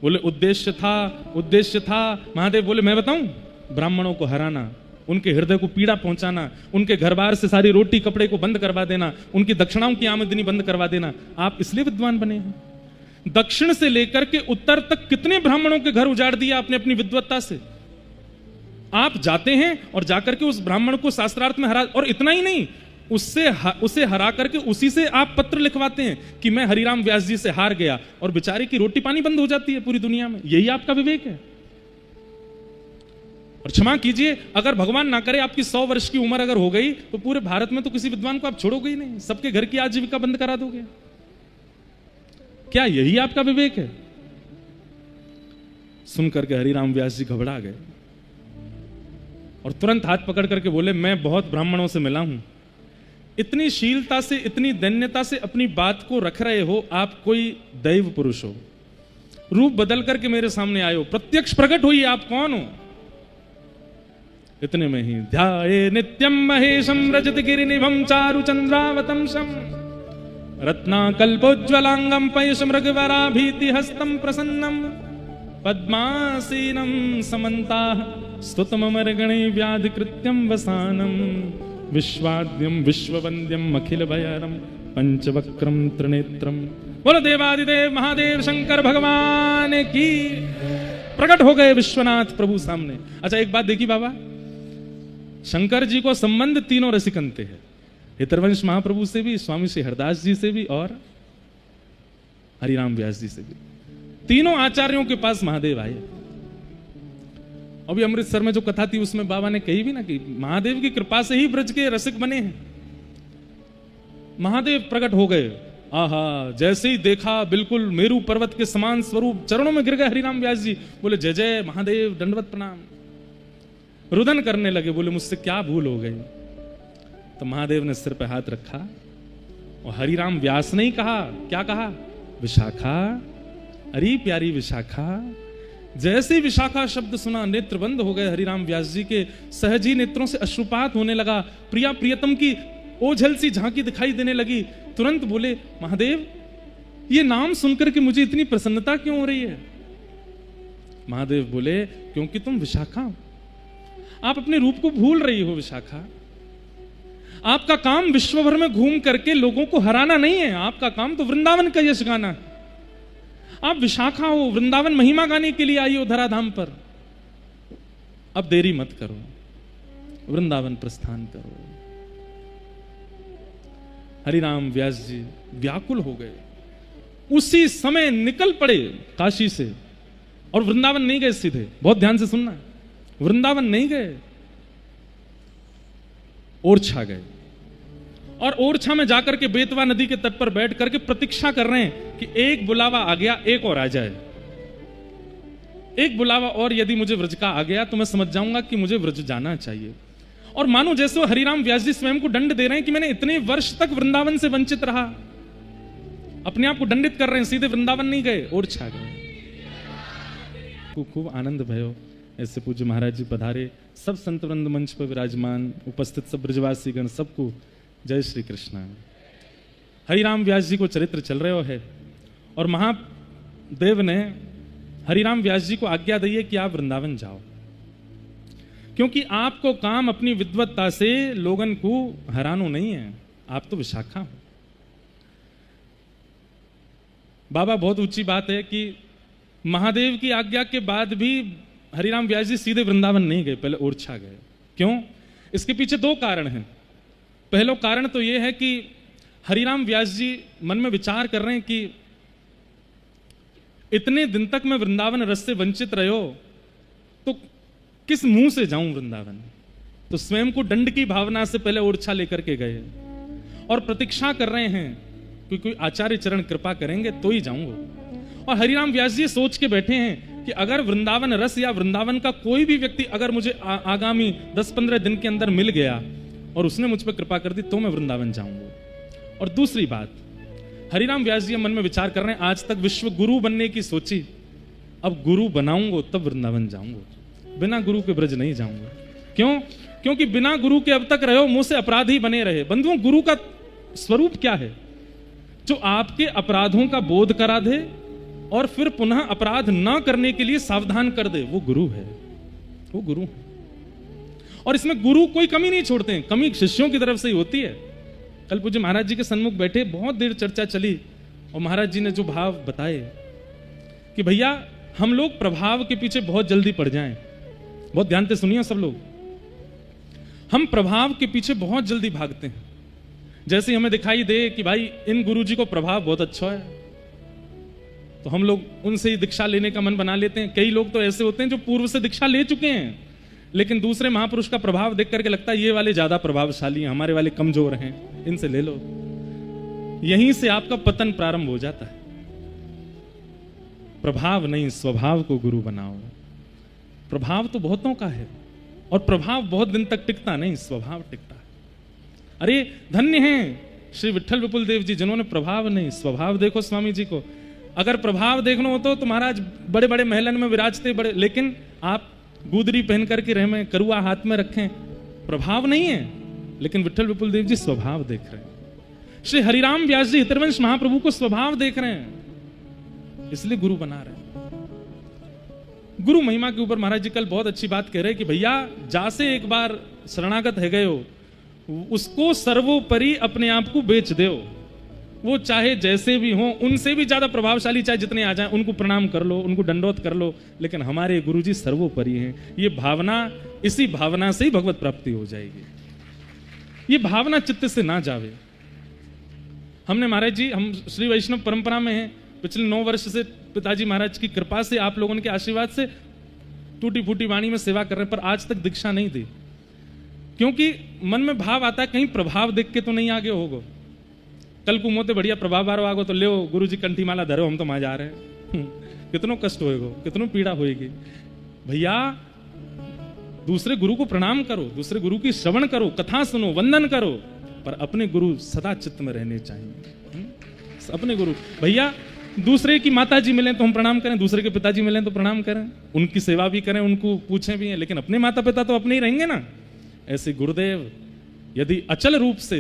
बोले उद्देश्य था। महादेव बोले मैं बताऊं? ब्राह्मणों को हराना, उनके हृदय को पीड़ा पहुंचाना, उनके घर बार से सारी रोटी कपड़े को बंद करवा देना, उनकी दक्षिणाओं की आमदनी बंद करवा देना। आप इसलिए विद्वान बने हैं। दक्षिण से लेकर के उत्तर तक कितने ब्राह्मणों के घर उजाड़ दिया आपने अपनी विद्वत्ता से। आप जाते हैं और जाकर के उस ब्राह्मण को शास्त्रार्थ में हरा, और इतना ही नहीं, उसे हरा करके उसी से आप पत्र लिखवाते हैं कि मैं हरिराम व्यास जी से हार गया, और बेचारे की रोटी पानी बंद हो जाती है पूरी दुनिया में। यही आपका विवेक है। और क्षमा कीजिए, अगर भगवान ना करे आपकी 100 वर्ष की उम्र अगर हो गई तो पूरे भारत में तो किसी विद्वान को आप छोड़ोगे ही नहीं, सबके घर की आजीविका बंद करा दोगे। क्या यही आपका विवेक है? सुनकर के हरिराम व्यास जी घबरा गए और तुरंत हाथ पकड़ करके बोले मैं बहुत ब्राह्मणों से मिला हूं, इतनी शीलता से, इतनी दैन्यता से अपनी बात को रख रहे हो, आप कोई दैव पुरुष हो। रूप बदल करके मेरे सामने आए हो, प्रत्यक्ष प्रकट हुई, आप कौन हो? इतने में ही ध्याये नित्यम महेशम रजत गिरिनिभम चारु चंद्रावतंसम रत्नाकल्पोज्ज्वलांगम पयश मृगवराभीति हस्तम प्रसन्नम पद्मासीनम समन्ताः स्तुतममर्गणे व्याधिकृत्यं वसानं विश्वाद्यं विश्ववन्द्यं अखिल भयरं पंचवक्रं त्रिनेत्रं। बोलो देवादिदेव महादेव शंकर भगवान की। प्रकट हो गए विश्वनाथ प्रभु सामने। अच्छा एक बात देखी बाबा, शंकर जी को संबंध तीनों रसिकंते हैं, हितरवंश महाप्रभु से भी, स्वामी श्री हरदास जी से भी और हरिराम व्यास जी से भी। तीनों आचार्यों के पास महादेव आए। अभी अमृतसर में जो कथा थी उसमें बाबा ने कही भी ना कि महादेव की कृपा से ही ब्रज के रसिक बने हैं। महादेव प्रकट हो गए, आहा, जैसे ही देखा बिल्कुल मेरू पर्वत के समान स्वरूप, चरणों में गिर गए हरिराम व्यास जी। बोले जय जय महादेव, दंडवत प्रणाम। रुदन करने लगे, बोले मुझसे क्या भूल हो गई? तो महादेव ने सिर पे हाथ रखा और हरिराम व्यास ने ही कहा, क्या कहा? विशाखा, अरे प्यारी विशाखा। जैसे विशाखा शब्द सुना नेत्र बंद हो गए हरिराम व्यास जी के, सहज ही नेत्रों से अश्रुपात होने लगा, प्रिया प्रियतम की ओझल सी झांकी दिखाई देने लगी। तुरंत बोले महादेव ये नाम सुनकर के मुझे इतनी प्रसन्नता क्यों हो रही है? महादेव बोले क्योंकि तुम विशाखा हो, आप अपने रूप को भूल रही हो विशाखा। आपका काम विश्व भर में घूम करके लोगों को हराना नहीं है, आपका काम तो वृंदावन का यश गाना है। आप विशाखा हो, वृंदावन महिमा गाने के लिए आई हो धराधाम पर। अब देरी मत करो, वृंदावन प्रस्थान करो। हरिराम व्यास जी व्याकुल हो गए, उसी समय निकल पड़े काशी से और वृंदावन नहीं गए सीधे। बहुत ध्यान से सुनना, वृंदावन नहीं गए, ओरछा गए। और ओरछा में जाकर के बेतवा नदी के तट पर बैठ करके प्रतीक्षा कर रहे हैं कि एक बुलावा आ गया, एक और आ जाए। एक बुलावा और यदि मुझे व्रज का आ गया तो मैं समझ जाऊंगा कि मुझे व्रज जाना चाहिए। और मानो जैसे वो हरिराम व्यास जी स्वयं को दंड दे रहे हैं कि मैंने इतने वर्ष तक वृंदावन से वंचित रहा, अपने आप को दंडित कर रहे हैं। सीधे वृंदावन नहीं गए, ओरछा गए। खूब आनंद भयो। ऐसे पूज्य महाराज जी पधारे, सब संत वृंद मंच पर विराजमान, उपस्थित सब ब्रजवासी गण, सबको जय श्री कृष्ण। हरिराम व्यास जी को चरित्र चल रहे हो है और महादेव ने हरिराम व्यास जी को आज्ञा दी है कि आप वृंदावन जाओ, क्योंकि आपको काम अपनी विद्वत्ता से लोगन को हरानो नहीं है, आप तो विशाखा हो। बाबा बहुत ऊंची बात है कि महादेव की आज्ञा के बाद भी हरिराम व्यास जी सीधे वृंदावन नहीं गए, पहले ओरछा गए। क्यों? इसके पीछे दो कारण हैं। पहला कारण तो यह है कि हरिराम व्यास जी मन में विचार कर रहे हैं कि इतने दिन तक मैं वृंदावन रस से वंचित रहे हो तो किस मुंह से जाऊं वृंदावन। तो स्वयं को दंड की भावना से पहले ओरछा लेकर के गए और प्रतीक्षा कर रहे हैं कि कोई आचार्य चरण कृपा करेंगे तो ही जाऊंगा। और हरिराम व्यास जी सोच के बैठे हैं कि अगर वृंदावन रस या वृंदावन का कोई भी व्यक्ति अगर मुझे आगामी 10-15 दिन के अंदर मिल गया और उसने मुझ पर कृपा कर दी तो मैं वृंदावन जाऊंगा। और दूसरी बात, हरिराम व्यास जी मन में विचार कर रहे हैं, आज तक विश्व गुरु बनने की सोची, अब गुरु बनाऊंगा तब वृंदावन जाऊंगा, बिना गुरु के ब्रज नहीं जाऊंगा। क्यों? क्योंकि बिना गुरु के अब तक रहे हो, मुझसे अपराधी बने रहे। बंधुओं, गुरु का स्वरूप क्या है? जो आपके अपराधों का बोध करा दे और फिर पुनः अपराध न करने के लिए सावधान कर दे, वो गुरु है, वो गुरु है। और इसमें गुरु कोई कमी नहीं छोड़ते हैं, कमी शिष्यों की तरफ से ही होती है। कल पूज्य महाराज जी के सन्मुख बैठे, बहुत देर चर्चा चली और महाराज जी ने जो भाव बताए कि भैया हम लोग प्रभाव के पीछे बहुत जल्दी पड़ जाएं। बहुत ध्यान से सुनिए सब लोग, हम प्रभाव के पीछे बहुत जल्दी भागते हैं। जैसे हमें दिखाई दे कि भाई इन गुरुजी को प्रभाव बहुत अच्छा है, तो हम लोग उनसे ही दीक्षा लेने का मन बना लेते हैं। कई लोग तो ऐसे होते हैं जो पूर्व से दीक्षा ले चुके हैं, लेकिन दूसरे महापुरुष का प्रभाव देख करके लगता है ये वाले ज्यादा प्रभावशाली हैं, हमारे वाले कमजोर हैं, इनसे ले लो। यहीं से आपका पतन प्रारंभ हो जाता है। प्रभाव नहीं, स्वभाव को गुरु बनाओ। प्रभाव तो बहुतों का है और प्रभाव बहुत दिन तक टिकता नहीं, स्वभाव टिकता है। अरे धन्य हैं श्री विट्ठल विपुल देव जी, जिन्होंने प्रभाव नहीं स्वभाव। देखो स्वामी जी को, अगर प्रभाव देखना हो तो महाराज बड़े बड़े महलन में विराजते बड़े, लेकिन आप गुदरी पहन करके रह में करुआ हाथ में रखें, प्रभाव नहीं है। लेकिन विट्ठल विपुल देव जी स्वभाव देख रहे हैं। श्री हरिराम व्यास जी हितरवंश महाप्रभु को स्वभाव देख रहे हैं, इसलिए गुरु बना रहे हैं। गुरु महिमा के ऊपर महाराज जी कल बहुत अच्छी बात कह रहे हैं कि भैया जासे एक बार शरणागत है गए हो, उसको सर्वोपरि अपने आप को बेच दो। वो चाहे जैसे भी हो, उनसे भी ज्यादा प्रभावशाली चाहे जितने आ जाएं, उनको प्रणाम कर लो, उनको दंडोत कर लो, लेकिन हमारे गुरुजी सर्वोपरि हैं। ये भावना, इसी भावना से ही भगवत प्राप्ति हो जाएगी। ये भावना चित्त से ना जावे। हमने महाराज जी, हम श्री वैष्णव परंपरा में हैं, पिछले 9 वर्ष से पिताजी महाराज की कृपा से, आप लोगों के आशीर्वाद से टूटी फूटी वाणी में सेवा कर रहे हैं, पर आज तक दीक्षा नहीं दी। क्योंकि मन में भाव आता है कहीं प्रभाव देख के तो नहीं आगे होगो। कल को मोते बढ़िया प्रभाव बारो आगो तो ले गुरु जी कंठी माला धरो, हम तो वहां जा रहे हैं। कितनो कष्ट होएगो, कितनो पीड़ा होएगी। भैया दूसरे गुरु को प्रणाम करो, दूसरे गुरु की श्रवण करो, कथा सुनो, वंदन करो, पर अपने गुरु सदा चित्त में रहने चाहिए। अपने गुरु, भैया दूसरे की माता जी मिले तो हम प्रणाम करें, दूसरे के पिताजी मिले तो प्रणाम करें, उनकी सेवा भी करें, उनको पूछें भी हैं, लेकिन अपने माता पिता तो अपने ही रहेंगे ना। ऐसे गुरुदेव यदि अचल रूप से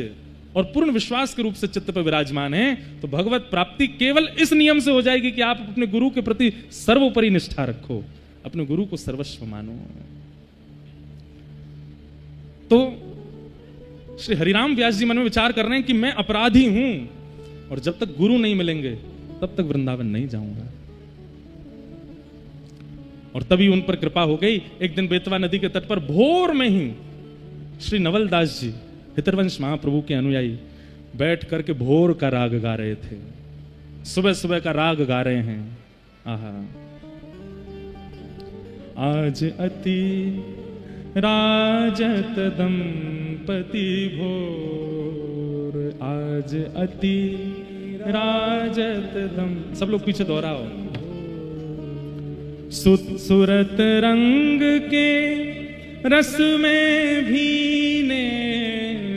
और पूर्ण विश्वास के रूप से चित्त पर विराजमान है, तो भगवत प्राप्ति केवल इस नियम से हो जाएगी कि आप अपने गुरु के प्रति सर्वोपरि निष्ठा रखो, अपने गुरु को सर्वस्व मानो। तो श्री हरिराम व्यास जी मन में विचार कर रहे हैं कि मैं अपराधी हूं और जब तक गुरु नहीं मिलेंगे तब तक वृंदावन नहीं जाऊंगा। और तभी उन पर कृपा हो गई। एक दिन बेतवा नदी के तट पर भोर में ही श्री नवलदास जी हितरवंश महाप्रभु के अनुयायी बैठ करके भोर का राग गा रहे थे, सुबह सुबह का राग गा रहे हैं। आहा, आज अति राजत दंपति भोर, आज अति राजत दम। सब लोग पीछे दोहराओ। सुरत रंग के रस में भीने,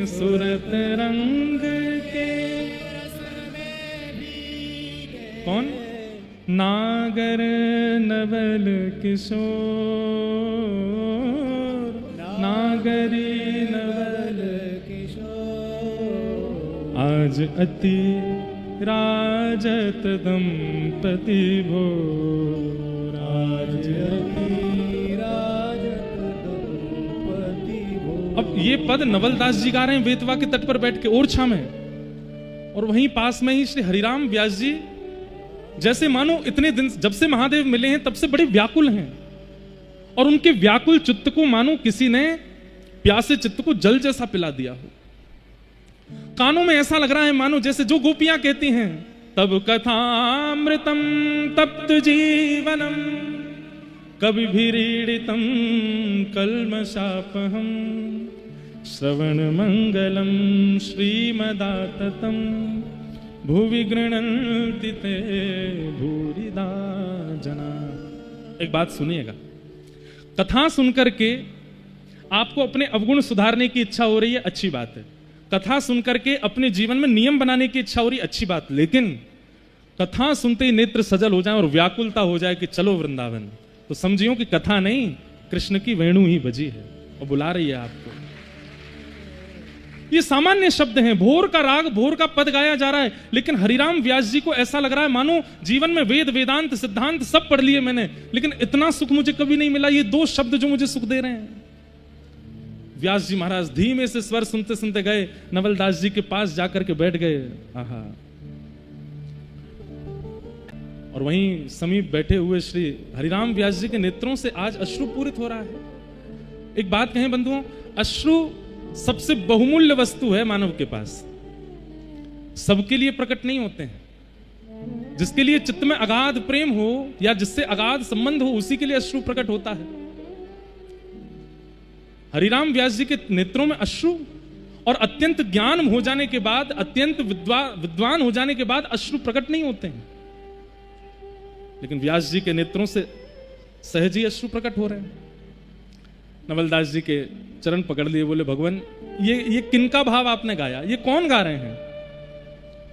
सुरत रंग के रस में भीने। कौन? नागर नवल किशोर, नागरी नवल किशोर, आज अति राजत दंपति भोर, आज अति राजत दंपति भोर। अब ये पद नवलदास जी गा रहे हैं बेतवा के तट पर बैठ के ओरछा में, और वहीं पास में ही श्री हरिराम व्यास जी जैसे मानो इतने दिन जब से महादेव मिले हैं तब से बड़े व्याकुल हैं, और उनके व्याकुल चित्त को मानो किसी ने प्यासे चित्त को जल जैसा पिला दिया हो। कानों में ऐसा लग रहा है मानो जैसे जो गोपियां कहती हैं, तब कथामृतम तप्त जीवनम कवि भीड़ितम कल्मषापहम, श्रवण मंगलम श्रीमदाततम भुवि गृह्णन्ति ते भूरिदा जना। एक बात सुनिएगा, कथा सुनकर के आपको अपने अवगुण सुधारने की इच्छा हो रही है, अच्छी बात है, कथा सुनकर के अपने जीवन में नियम बनाने की इच्छा हो रही, अच्छी बात, लेकिन कथा सुनते ही नेत्र सजल हो जाए और व्याकुलता हो जाए कि चलो वृंदावन, तो समझियो कि कथा नहीं, कृष्ण की वेणु ही बजी है और बुला रही है आपको। ये सामान्य शब्द हैं, भोर का राग, भोर का पद गाया जा रहा है, लेकिन हरिराम व्यास जी को ऐसा लग रहा है मानो जीवन में वेद वेदांत सिद्धांत सब पढ़ लिए मैंने, लेकिन इतना सुख मुझे कभी नहीं मिला, ये दो शब्द जो मुझे सुख दे रहे हैं। व्यास जी महाराज धीमे से स्वर सुनते सुनते गए, नवलदास जी के पास जाकर के बैठ गए। आहा, और वहीं समीप बैठे हुए श्री हरिराम व्यास जी के नेत्रों से आज अश्रु पूरित हो रहा है। एक बात कहें बंधुओं, अश्रु सबसे बहुमूल्य वस्तु है मानव के पास, सबके लिए प्रकट नहीं होते हैं। जिसके लिए चित्त में अगाध प्रेम हो या जिससे अगाध संबंध हो, उसी के लिए अश्रु प्रकट होता है। हरिराम व्यास जी के नेत्रों में अश्रु, और अत्यंत ज्ञान हो जाने के बाद, अत्यंत विद्वान हो जाने के बाद अश्रु प्रकट नहीं होते हैं, लेकिन व्यास जी के नेत्रों से सहज ही अश्रु प्रकट हो रहे हैं। नवलदास जी के चरण पकड़ लिए, बोले भगवान ये किनका भाव आपने गाया, ये कौन गा रहे हैं?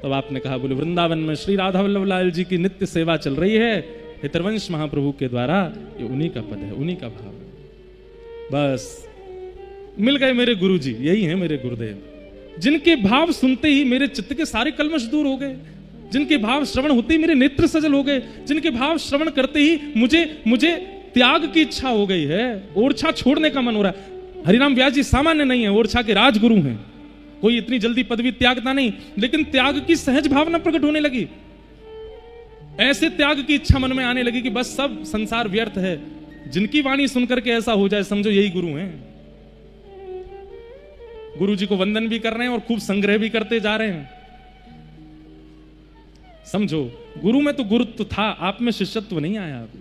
तब आपने कहा, बोले वृंदावन में श्री राधा वल्लभ लाल जी की नित्य सेवा चल रही है, हितरवंश महाप्रभु के द्वारा, ये उन्हीं का पद है, उन्हीं का भाव है। बस मिल गए मेरे गुरु जी, यही है मेरे गुरुदेव, जिनके भाव सुनते ही मेरे चित्त के सारे कलमश दूर हो गए, जिनके भाव श्रवण होते ही मेरे नेत्र सजल हो गए, जिनके भाव श्रवण करते ही मुझे त्याग की इच्छा हो गई है, ओरछा छोड़ने का मन हो रहा है। हरिराम व्यास जी सामान्य नहीं है, ओरछा के राजगुरु हैं, कोई इतनी जल्दी पदवी त्यागता नहीं, लेकिन त्याग की सहज भावना प्रकट होने लगी। ऐसे त्याग की इच्छा मन में आने लगी कि बस सब संसार व्यर्थ है, जिनकी वाणी सुनकर के ऐसा हो जाए समझो यही गुरु हैं। गुरु जी को वंदन भी कर रहे हैं और खूब संग्रह भी करते जा रहे हैं। समझो गुरु में तो गुरुत्व था, आप में शिष्यत्व नहीं आया, अभी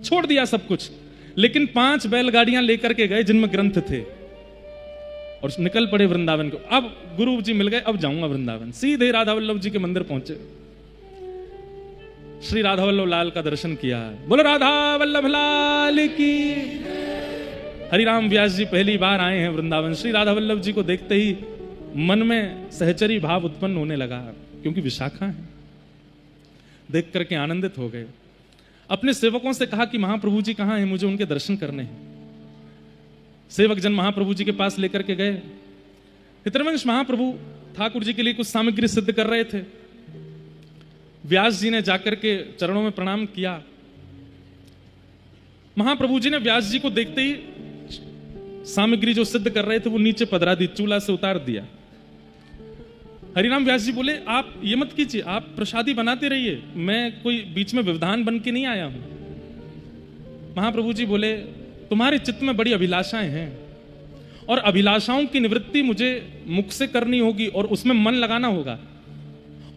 छोड़ दिया सब कुछ, लेकिन 5 बैलगाड़ियां लेकर के गए जिनमें ग्रंथ थे और निकल पड़े वृंदावन को। अब गुरु जी मिल गए, अब जाऊंगा वृंदावन। सीधे राधा वल्लभ जी के मंदिर पहुंचे, श्री राधा वल्लभ लाल का दर्शन किया। बोलो राधा वल्लभ लाल की। हरिराम व्यास जी पहली बार आए हैं वृंदावन, श्री राधा वल्लभ जी को देखते ही मन में सहचरी भाव उत्पन्न होने लगा, क्योंकि विशाखा है, देख करके आनंदित हो गए। अपने सेवकों से कहा कि महाप्रभु जी कहां हैं, मुझे उनके दर्शन करने हैं। सेवक जन महाप्रभु जी के पास लेकर के गए। हितरवंश महाप्रभु ठाकुर जी के लिए कुछ सामग्री सिद्ध कर रहे थे। व्यास जी ने जाकर के चरणों में प्रणाम किया। महाप्रभु जी ने व्यास जी को देखते ही सामग्री जो सिद्ध कर रहे थे वो नीचे पधरा दी, चूल्हा से उतार दिया। हरिराम व्यास जी बोले, आप ये मत कीजिए, आप प्रसादी बनाते रहिए, मैं कोई बीच में व्यवधान बन के नहीं आया हूं। महाप्रभु जी बोले, तुम्हारे चित्त में बड़ी अभिलाषाएं हैं और अभिलाषाओं की निवृत्ति मुझे मुख से करनी होगी और उसमें मन लगाना होगा,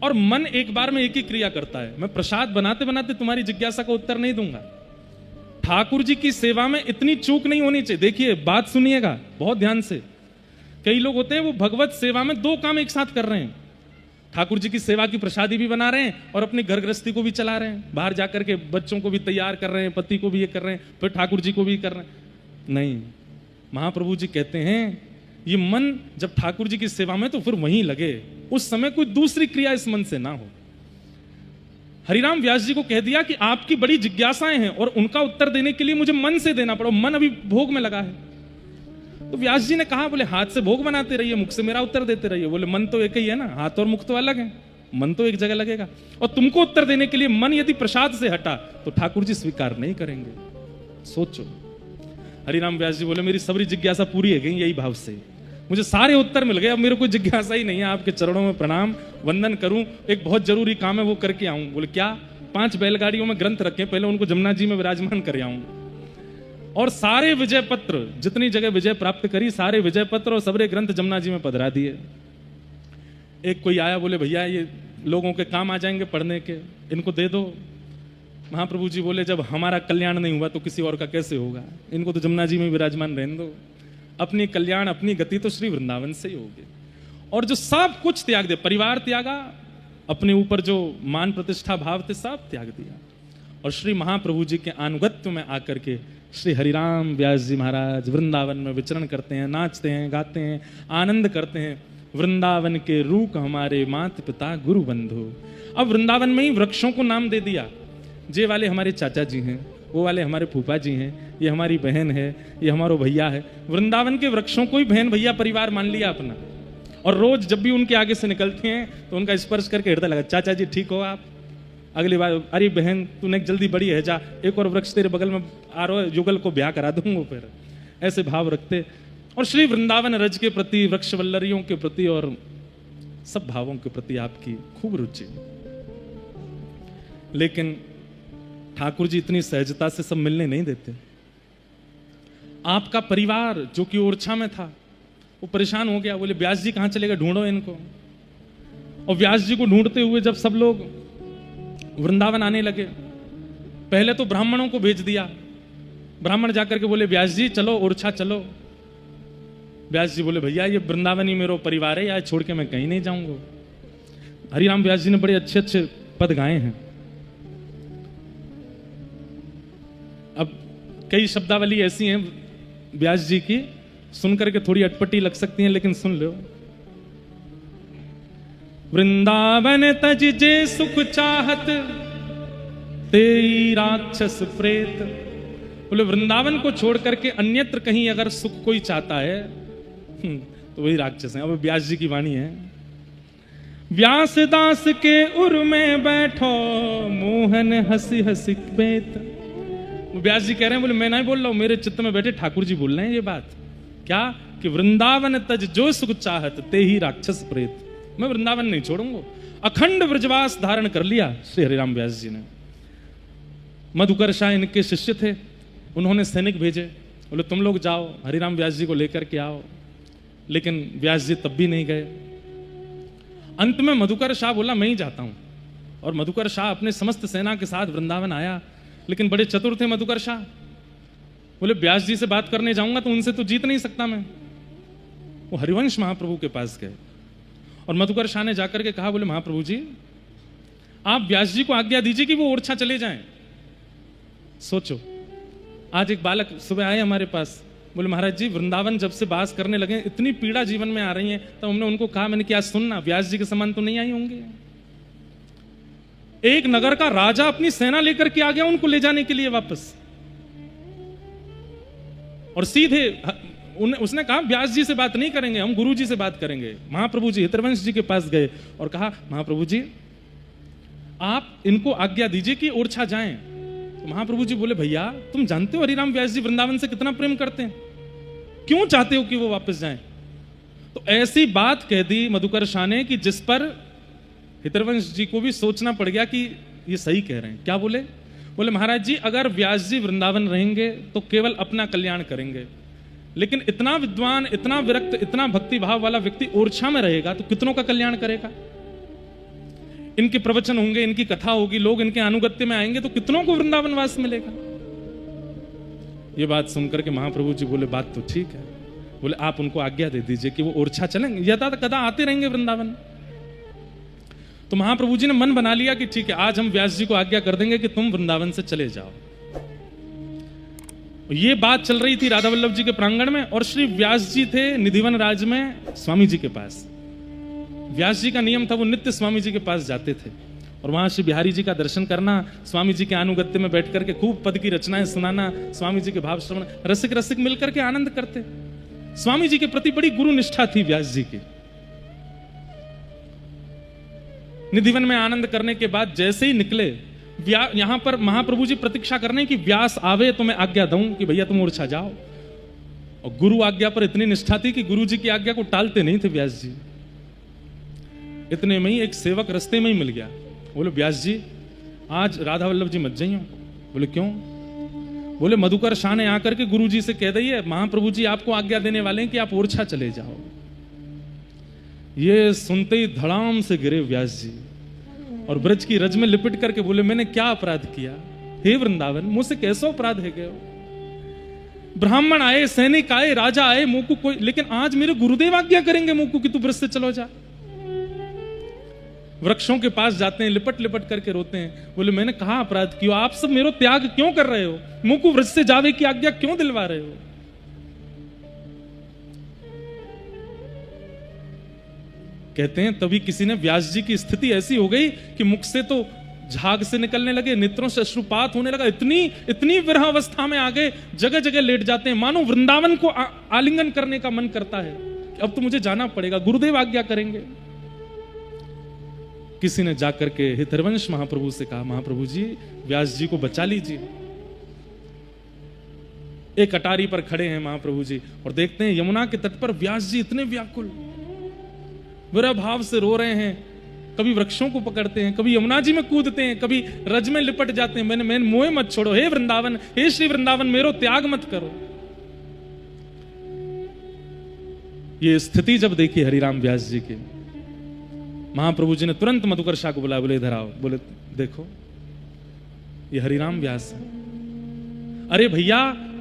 और मन एक बार में एक ही क्रिया करता है। मैं प्रसाद बनाते बनाते तुम्हारी जिज्ञासा का उत्तर नहीं दूंगा। ठाकुर जी की सेवा में इतनी चूक नहीं होनी चाहिए। देखिए बात सुनिएगा बहुत ध्यान से। कई लोग होते हैं वो भगवत सेवा में 2 काम एक साथ कर रहे हैं, ठाकुर जी की सेवा की प्रसादी भी बना रहे हैं और अपनी घर गृहस्थी को भी चला रहे हैं, बाहर जाकर के बच्चों को भी तैयार कर रहे हैं, पति को भी ये कर रहे हैं, फिर ठाकुर जी को भी कर रहे हैं। नहीं, महाप्रभु जी कहते हैं ये मन जब ठाकुर जी की सेवा में तो फिर वहीं लगे, उस समय कोई दूसरी क्रिया इस मन से ना हो। हरिराम व्यास जी को कह दिया कि आपकी बड़ी जिज्ञासाएं हैं और उनका उत्तर देने के लिए मुझे मन से देना पड़ा, मन अभी भोग में लगा है। तो व्यास जी ने कहा, बोले हाथ से भोग बनाते रहिए, मुख से मेरा उत्तर देते रहिए। बोले मन तो एक ही है ना, हाथ और मुख तो अलग है, मन तो एक जगह लगेगा, और तुमको उत्तर देने के लिए मन यदि प्रसाद से हटा तो ठाकुर जी स्वीकार नहीं करेंगे। सोचो। हरिराम व्यास जी बोले, मेरी सबरी जिज्ञासा पूरी है गई यही भाव से, मुझे सारे उत्तर मिल गए, अब मेरे कोई जिज्ञासा ही नहीं है, आपके चरणों में प्रणाम वंदन करूं, एक बहुत जरूरी काम है वो करके आऊं। बोले क्या? 5 बैलगाड़ियों में ग्रंथ रखे, पहले उनको जमुना जी में विराजमान कर आऊं, और सारे विजय पत्र, जितनी जगह विजय प्राप्त करी, सारे विजय पत्र और सबरे ग्रंथ जमुना जी में पधरा दिए। एक कोई आया, बोले भैया ये लोगों के काम आ जाएंगे पढ़ने के, इनको दे दो। महाप्रभु जी बोले, जब हमारा कल्याण नहीं हुआ तो किसी और का कैसे होगा, इनको तो जमुना जी में विराजमान रहने दो, अपनी कल्याण अपनी गति तो श्री वृंदावन से ही होगी। और जो सब कुछ त्याग दे, परिवार त्यागा, अपने ऊपर जो मान प्रतिष्ठा भाव थे सब त्याग दिया, और श्री महाप्रभु जी के अनुगत्य में आकर के श्री हरिराम व्यास जी महाराज वृंदावन में विचरण करते हैं, नाचते हैं, गाते हैं, आनंद करते हैं। वृंदावन के रूक हमारे मात पिता गुरु बंधु। अब वृंदावन में ही वृक्षों को नाम दे दिया। जे वाले हमारे चाचा जी हैं, वो वाले हमारे फूफा जी हैं, ये हमारी बहन है, ये हमारा भैया है। वृंदावन के वृक्षों को ही बहन भैया परिवार मान लिया अपना। और रोज जब भी उनके आगे से निकलते हैं तो उनका स्पर्श करके हृदय लगा, चाचा जी ठीक हो आप? अगली बार, अरे बहन तूने जल्दी बड़ी है, जा एक और वृक्ष तेरे बगल में आ रहा है, युगल को ब्याह करा दूंगा। फिर ऐसे भाव रखते। और श्री वृंदावन रज के प्रति, वृक्ष वल्लरियों के प्रति और सब भावों के प्रति आपकी खूब रुचि। लेकिन ठाकुर जी इतनी सहजता से सब मिलने नहीं देते। आपका परिवार जो कि ओरछा में था वो परेशान हो गया, बोले व्यास जी कहां चलेगा, ढूंढो इनको। और व्यास जी को ढूंढते हुए जब सब लोग वृंदावन आने लगे, पहले तो ब्राह्मणों को भेज दिया। ब्राह्मण जाकर के बोले व्यास जी चलो ओरछा चलो। व्यास जी बोले भैया ये वृंदावन ही मेरा परिवार है, यार छोड़ के मैं कहीं नहीं जाऊंगा। हरिराम व्यास जी ने बड़े अच्छे अच्छे पद गाए हैं। अब कई शब्दावली ऐसी हैं व्यास जी की, सुनकर के थोड़ी अटपटी लग सकती हैं, लेकिन सुन लो। वृंदावन तज जे सुख चाहत तेई राक्षस प्रेत। बोले वृंदावन को छोड़ करके अन्यत्र कहीं अगर सुख कोई चाहता है तो वही राक्षस है। अब व्यास जी की वाणी है, व्यास दास के उर में बैठो मोहन हंसी हंसी बेत। व्यास जी कह रहे हैं, बोले मैं नहीं बोल रहा हूं, मेरे चित्त में बैठे ठाकुर जी बोल रहे हैं ये बात। क्या कि वृंदावन तज जो सुख चाहत ते ही राक्षस प्रेत। मैं वृंदावन नहीं छोड़ूंगा। अखंड व्रजवास धारण कर लिया श्री हरिराम व्यास जी ने। मधुकर शाह इनके शिष्य थे, उन्होंने सैनिक भेजे, बोले तुम लोग जाओ हरिराम व्यास जी को लेकर के आओ। लेकिन व्यास जी तब भी नहीं गए। अंत में मधुकर शाह बोला मैं ही जाता हूं। और मधुकर शाह अपने समस्त सेना के साथ वृंदावन आया। लेकिन बड़े चतुर थे मधुकर शाह, बोले व्यास जी से बात करने जाऊंगा तो उनसे तो जीत नहीं सकता मैं। वो हरिवंश महाप्रभु के पास गए और मधुकर शाह ने जाकर के कहा, बोले महाप्रभु जी आप व्यास जी को आज्ञा दीजिए कि वो ओरछा चले जाएं। सोचो, आज एक बालक सुबह आए हमारे पास, बोले महाराज जी वृंदावन जब से बास करने लगे इतनी पीड़ा जीवन में आ रही है। तो हमने उनको कहा, मैंने क्या सुनना, व्यास जी के समान तो नहीं आई होंगे। एक नगर का राजा अपनी सेना लेकर के आ गया उनको ले जाने के लिए वापस। और सीधे उसने कहा व्यास जी से बात नहीं करेंगे, हम गुरु जी से बात करेंगे। महाप्रभु जी हितरवंश जी के पास गए और कहा, महाप्रभु जी आप इनको आज्ञा दीजिए कि ओरछा जाएं। तो महाप्रभु जी बोले, भैया तुम जानते हो हरिराम व्यास जी वृंदावन से कितना प्रेम करते हैं, क्यों चाहते हो कि वो वापस जाएं? तो ऐसी बात कह दी मधुकर शाह ने कि जिस पर हितरवंश जी को भी सोचना पड़ गया कि ये सही कह रहे हैं। क्या बोले? बोले महाराज जी अगर व्यास जी वृंदावन रहेंगे तो केवल अपना कल्याण करेंगे, लेकिन इतना विद्वान, इतना विरक्त, इतना भक्ति भाव वाला व्यक्ति ओरछा में रहेगा तो कितनों का कल्याण करेगा। इनके प्रवचन होंगे, इनकी कथा होगी, लोग इनके अनुगत्य में आएंगे तो कितनों को वृंदावन वास मिलेगा। ये बात सुनकर के महाप्रभु जी बोले बात तो ठीक है। बोले आप उनको आज्ञा दे दीजिए कि वो ओरछा चलेंगे, यदा कदा आते रहेंगे वृंदावन। तो महाप्रभु जी ने मन बना लिया कि ठीक है आज हम व्यास जी को आज्ञा कर देंगे कि तुम वृंदावन से चले जाओ। ये बात चल रही थी राधा वल्लभ जी के प्रांगण में और श्री व्यास जी थे निधिवन राज में स्वामी जी के पास। व्यास जी का नियम था वो नित्य स्वामी जी के पास जाते थे और वहां श्री बिहारी जी का दर्शन करना, स्वामी जी के अनुगत्य में बैठ करके खूब पद की रचनाएं सुनाना, स्वामी जी के भाव श्रवण, रसिक रसिक मिलकर के आनंद करते। स्वामी जी के प्रति बड़ी गुरु निष्ठा थी व्यास जी की। निधिवन में आनंद करने के बाद जैसे ही निकले, यहां पर महाप्रभु जी प्रतीक्षा करने की व्यास आवे तो मैं आज्ञा दूं कि भैया तुम ओरछा जाओ। और गुरु आज्ञा पर इतनी निष्ठा थी कि गुरु जी की आज्ञा को टालते नहीं थे व्यास जी। इतने में ही एक सेवक रास्ते में ही मिल गया। बोले व्यास जी आज राधा वल्लभ जी मत जाइयो। बोले क्यों? बोले मधुकर शाह ने आकर के गुरु जी से कह दिए महाप्रभु जी आपको आज्ञा देने वाले हैं कि आप ओरछा चले जाओ। ये सुनते ही धड़ाम से गिरे व्यास जी और ब्रज की रज में लिपट करके बोले मैंने क्या अपराध किया हे वृंदावन, मुझसे कैसा अपराध है गए? ब्राह्मण आए, सैनिक आए, राजा आए, मोकू कोई, लेकिन आज मेरे गुरुदेव आज्ञा करेंगे मोकू कि तू ब्रज से चलो जा। वृक्षों के पास जाते हैं, लिपट लिपट करके रोते हैं, बोले मैंने कहा अपराध किया, आप सब मेरो त्याग क्यों कर रहे हो, मुझको वृक्ष से जावे की आज्ञा क्यों दिलवा रहे हो। कहते हैं तभी किसी ने, व्यास जी की स्थिति ऐसी हो गई कि मुख से तो झाग से निकलने लगे, नेत्रों से अश्रुपात होने लगा, इतनी इतनी विरह अवस्था में आ गए, जगह जगह लेट जाते हैं, मानो वृंदावन को आलिंगन करने का मन करता है कि अब तो मुझे जाना पड़ेगा, गुरुदेव आज्ञा करेंगे। किसी ने जाकर के हितरवंश महाप्रभु से कहा, महाप्रभु जी व्यास जी को बचा लीजिए। एक अटारी पर खड़े हैं महाप्रभु जी और देखते हैं यमुना के तट पर व्यास जी इतने व्याकुल, विरह भाव से रो रहे हैं, कभी वृक्षों को पकड़ते हैं, कभी यमुना जी में कूदते हैं, कभी रज में लिपट जाते हैं, मैंने मोह मत छोड़ो, हे वृंदावन, हे श्री वृंदावन, मेरो त्याग मत करो। ये स्थिति जब देखी हरिराम व्यास जी की, महाप्रभु जी ने तुरंत मधुकर्षा को बुलाया, बोले इधर आओ, बोले देखो ये हरिराम व्यास है। अरे भैया,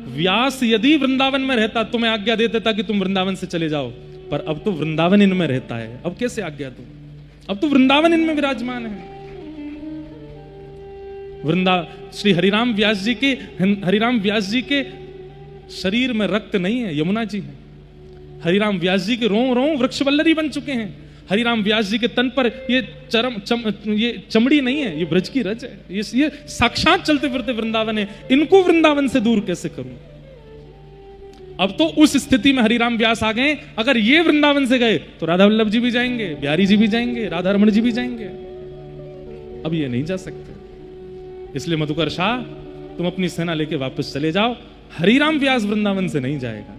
व्यास यदि वृंदावन में रहता तो मैं आज्ञा दे देता कि तुम वृंदावन से चले जाओ, पर अब तो वृंदावन इनमें रहता है, अब कैसे आज्ञा दूं, अब तो वृंदावन इनमें विराजमान है। श्री हरिराम व्यास जी के शरीर में रक्त नहीं है, यमुना जी है। हरिराम व्यास जी के रों रों वृक्षवल्लरी बन चुके हैं। हरिराम व्यास जी के तन पर ये ये चमड़ी नहीं है, ये ब्रज की रज है, ये साक्षात चलते फिरते वृंदावन है, इनको वृंदावन से दूर कैसे करूं। अब तो उस स्थिति में हरिराम व्यास आ गए, अगर ये वृंदावन से गए तो राधा वल्लभ जी भी जाएंगे, बिहारी जी भी जाएंगे, राधा रमण जी भी जाएंगे, अब ये नहीं जा सकते। इसलिए मधुकर शाह, तुम अपनी सेना लेके वापस चले जाओ, हरिराम व्यास वृंदावन से नहीं जाएगा।